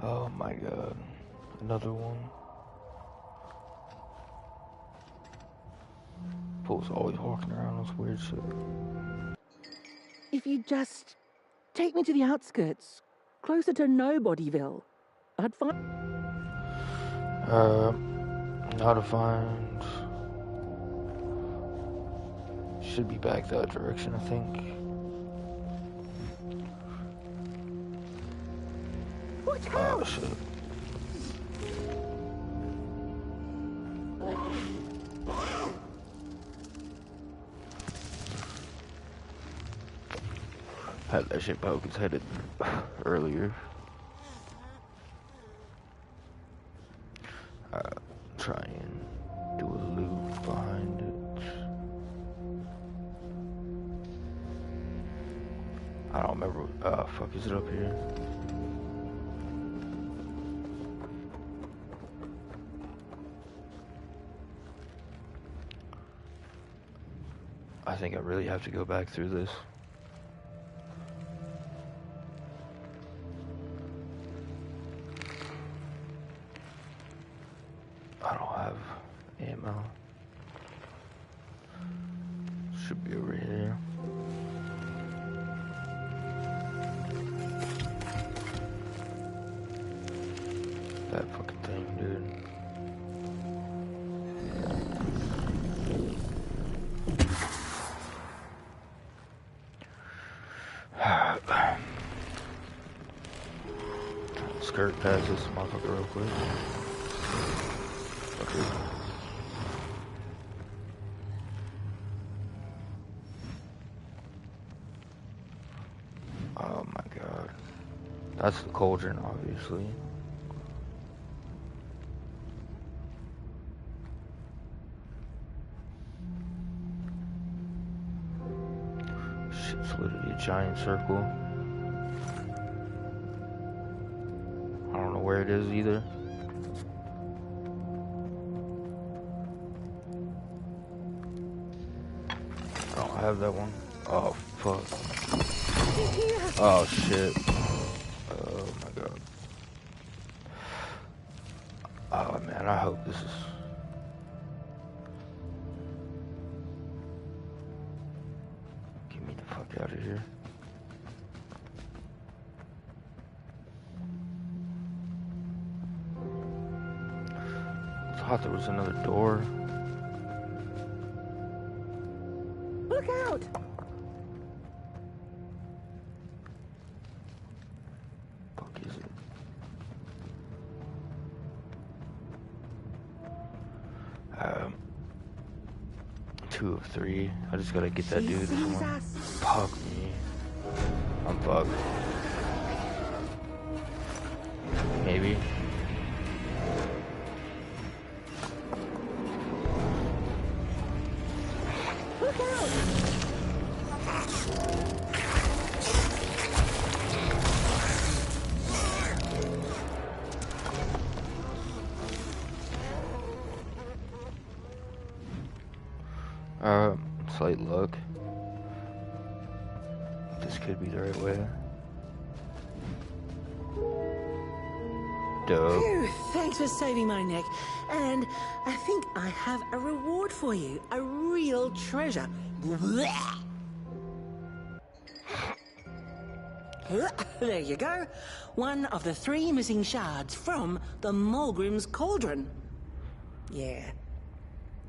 Oh my god. Another one. Fool's always walking around this weird shit. If you just take me to the outskirts, closer to Nobodyville, I'd find... How to find... Should be back that direction, I think. Watch out! Oh, shit. Had that shit poke his head earlier. Try and do a loop behind it. I don't remember. Fuck, is it up here? I think I really have to go back through this. I don't have ammo. Should be over here. That fucking thing, dude. Skirt past this motherfucker real quick. Okay. Oh my god. That's the cauldron, obviously. Shit's literally a giant circle. I don't know where it is either. I don't have that one. Oh fuck. Oh shit. Oh my god. Oh man, I hope this is... Get me the fuck out of here. I thought there was another door. Look out! Fuck is it? Two of three. I just gotta get that dude this one. Fuck me. I'm fucked. Maybe. Look out! Slight luck. This could be the right way. Dope. Phew, thanks for saving my neck. And I think I have a reward for you. A real treasure. There you go. One of the 3 missing shards from the Mulgrim's cauldron. Yeah,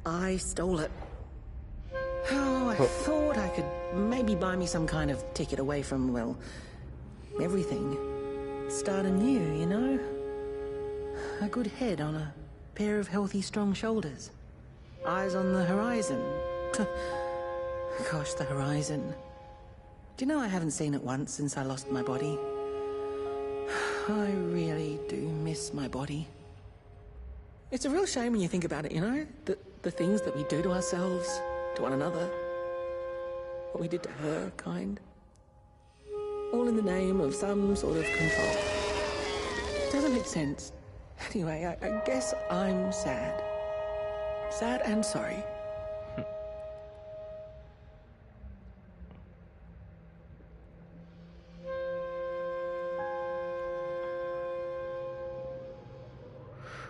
I stole it. Oh, I thought I could maybe buy me some kind of ticket away from, well, everything. Start anew, you know? A good head on a pair of healthy, strong shoulders. Eyes on the horizon. Gosh, the horizon. Do you know I haven't seen it once since I lost my body? I really do miss my body. It's a real shame when you think about it, you know? The things that we do to ourselves, to one another. What we did to her, kind. All in the name of some sort of control. Doesn't make sense. Anyway, I guess I'm sad. Sad and sorry.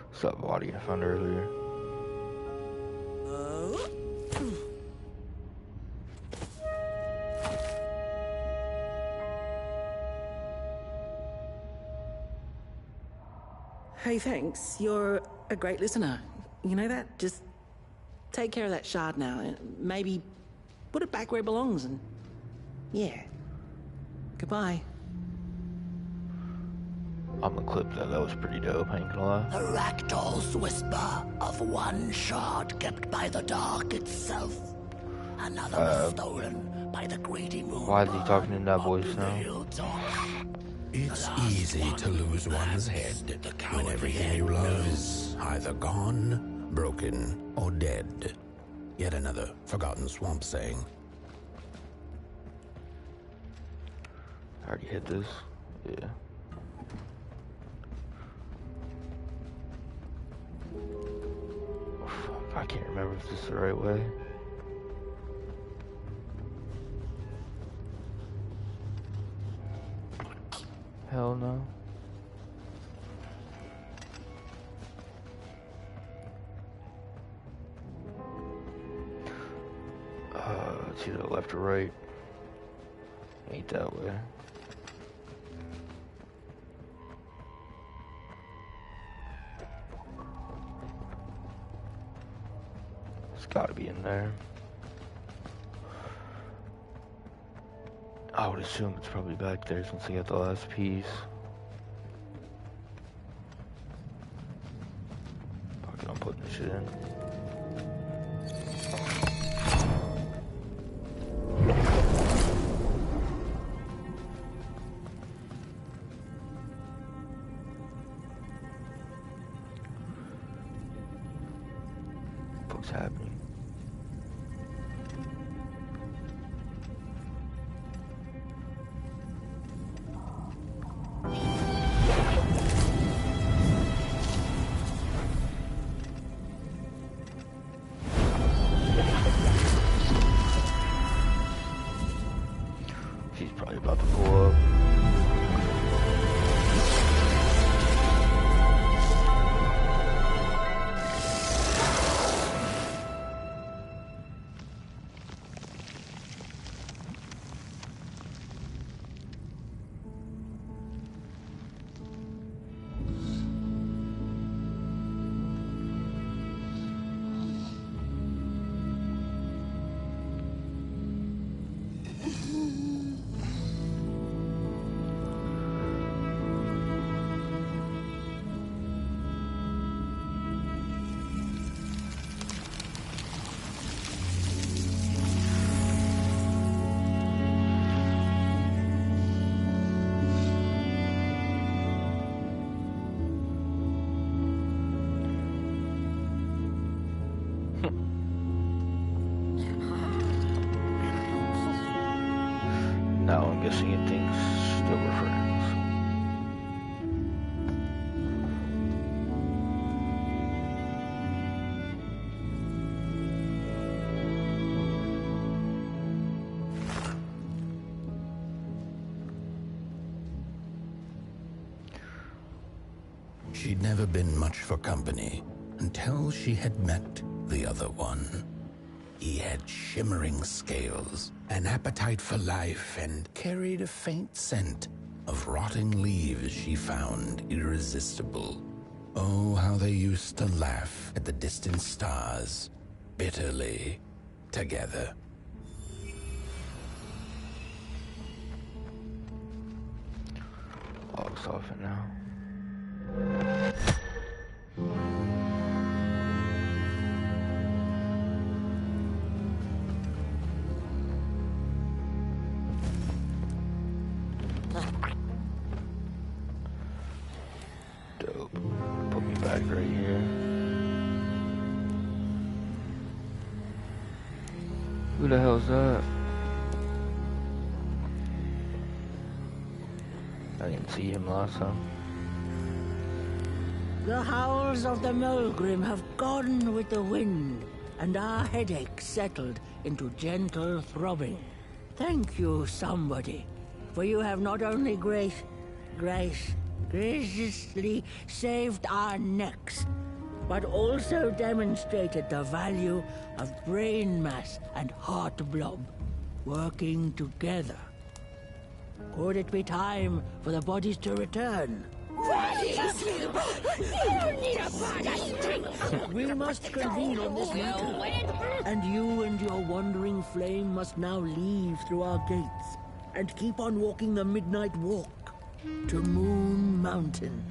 What's that body I found earlier? Hey, thanks. You're a great listener. You know that? Just take care of that shard now. And maybe put it back where it belongs and... yeah. Goodbye. I'm gonna clip that. That was pretty dope, I ain't gonna lie. The Ragdoll's whisper of one shard kept by the dark itself. Another was stolen by the greedy moon. Why is he talking in that voice now? It's easy to lose one's head when everything you love is either gone, broken, or dead. Yet another forgotten swamp saying. I already hit this. Yeah. Oh, fuck, I can't remember if this is the right way. Hell no. It's either left or right. Ain't that way. It's gotta be in there. I would assume it's probably back there since I got the last piece. Fuck it, I'm putting this shit in. What's happening? She's probably about to pull up. Now I'm guessing it thinks still we're friends. She'd never been much for company until she had met the other one. He had shimmering scales, an appetite for life, and carried a faint scent of rotting leaves she found irresistible. Oh, how they used to laugh at the distant stars, bitterly, together. Log's off it now. Dope. Put me back right here. Who the hell's that? I didn't see him last time. The howls of the Mulgrim have gone with the wind, and our headaches settled into gentle throbbing. Thank you, somebody, for you have not only graciously saved our necks, but also demonstrated the value of brain mass and heart blob working together. Could it be time for the bodies to return? We must convene on this matter, and you and your wandering flame must now leave through our gates and keep on walking the midnight walk to Moon Mountain.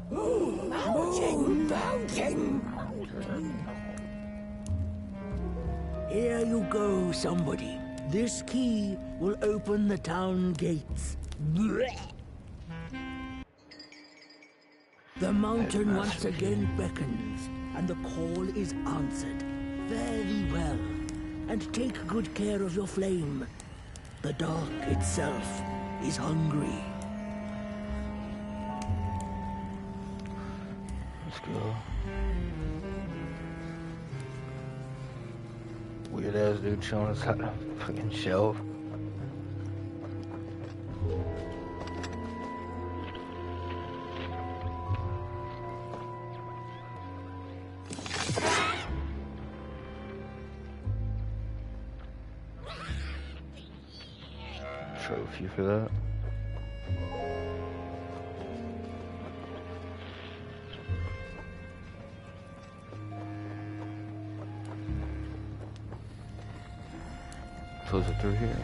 Mountain! Here you go, somebody. This key will open the town gates. The mountain once again beckons, and the call is answered. Very well. And take good care of your flame. The dark itself is hungry. Let's go. Weird ass dude showing us how to fucking shelf. Trophy for that. Close it through here.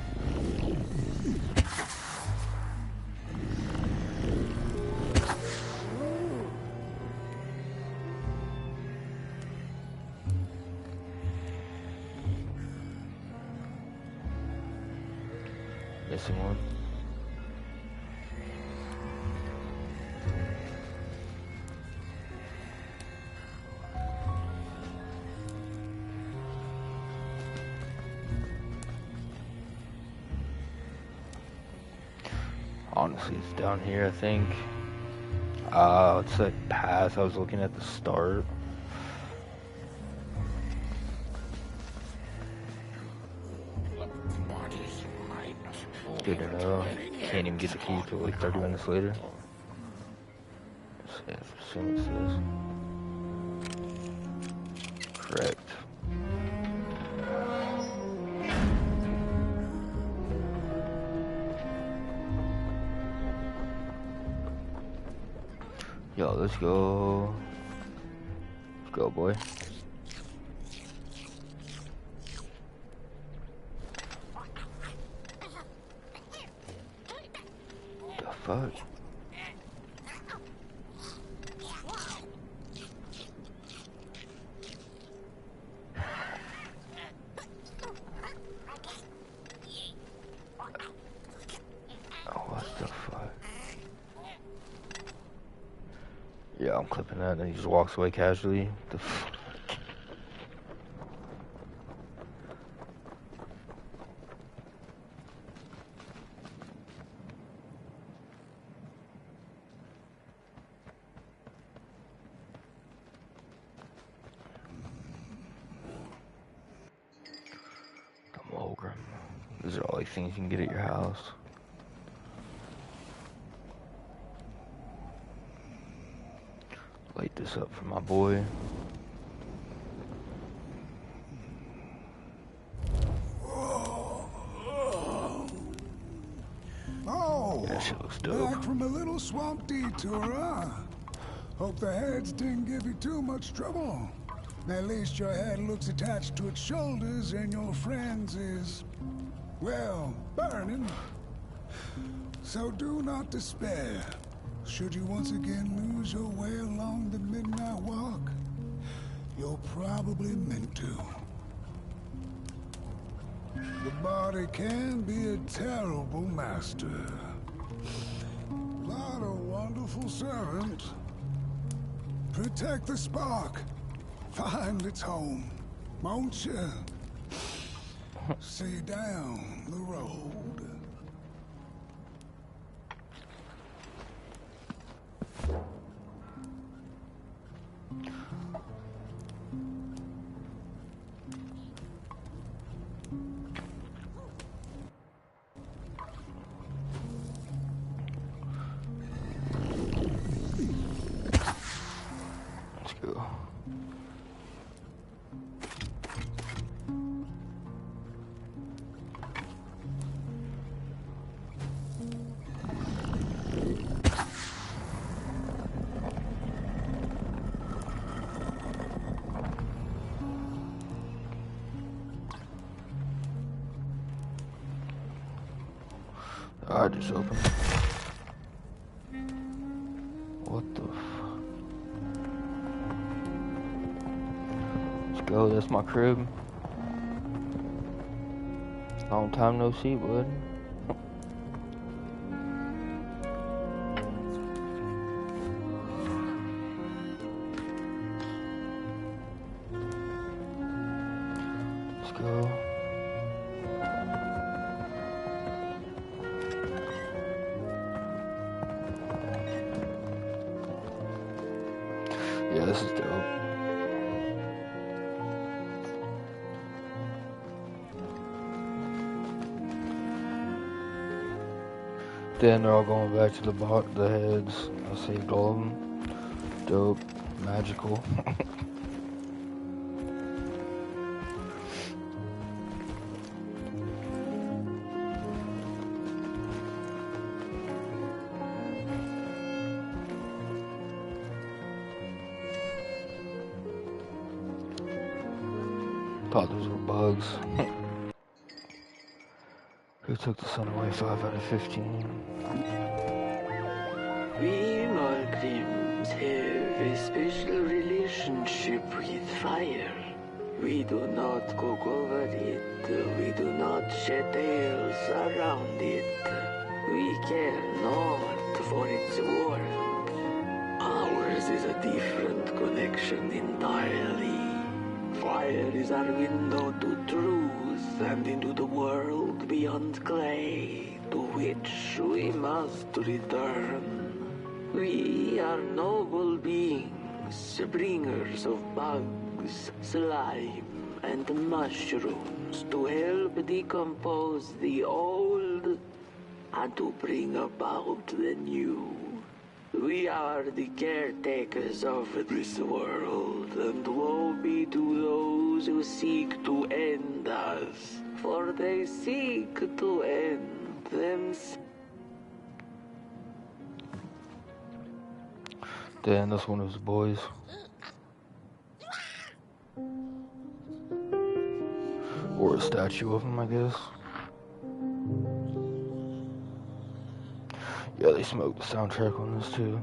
Missing one. Honestly, it's down here, I think. It's like past. I was looking at the start. Good to know. Can't even get the key till like 30 minutes later. I assume it's this. Correct. Yo, let's go. Let's go, boy. The fuck? Yeah, I'm clipping that, and he just walks away casually. The fuck? The Mulgrim. These are all like things you can get at your house. Light this up for my boy. Oh, that shit looks dope. Back from a little swamp detour, huh? Hope the heads didn't give you too much trouble. At least your head looks attached to its shoulders and your friend's is, well, burning. So do not despair. Should you once again lose your way along the midnight walk, you're probably meant to. The body can be a terrible master. Not a wonderful servant. Protect the spark. Find its home, won't you? See down the road. Let's go. I just opened. What the fuck? Let's go, that's my crib. Long time no see, bud. Let's go. Yeah, this is dope. Then they're all going back to the heads. I saved all of them. Dope. Magical. Thought those were bugs. Who took the sun away? 5 out of 15. We Malgrims have a special relationship with fire. We do not cook over it. We do not shed tales around it. We care not for its warmth. Ours is a different connection entirely. Fire is our window to truth and into the world beyond clay, to which we must return. We are noble beings, bringers of bugs, slime, and mushrooms to help decompose the old and to bring about the new. We are the caretakers of this world, and woe be to those who seek to end us, for they seek to end themselves. Damn, that's one of his boys. Or a statue of him, I guess. Yeah, they smoked the soundtrack on this too.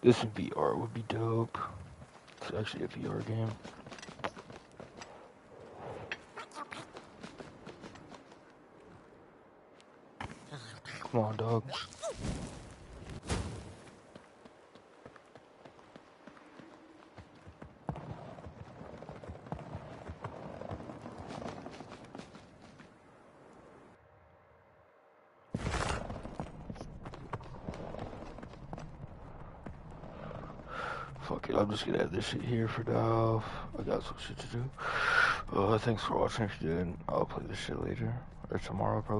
This in VR would be dope. It's actually a VR game. Come on, dog. Fuck it, I'm just gonna have this shit here for now. I got some shit to do. Thanks for watching. If you did, I'll play this shit later. Or tomorrow, probably.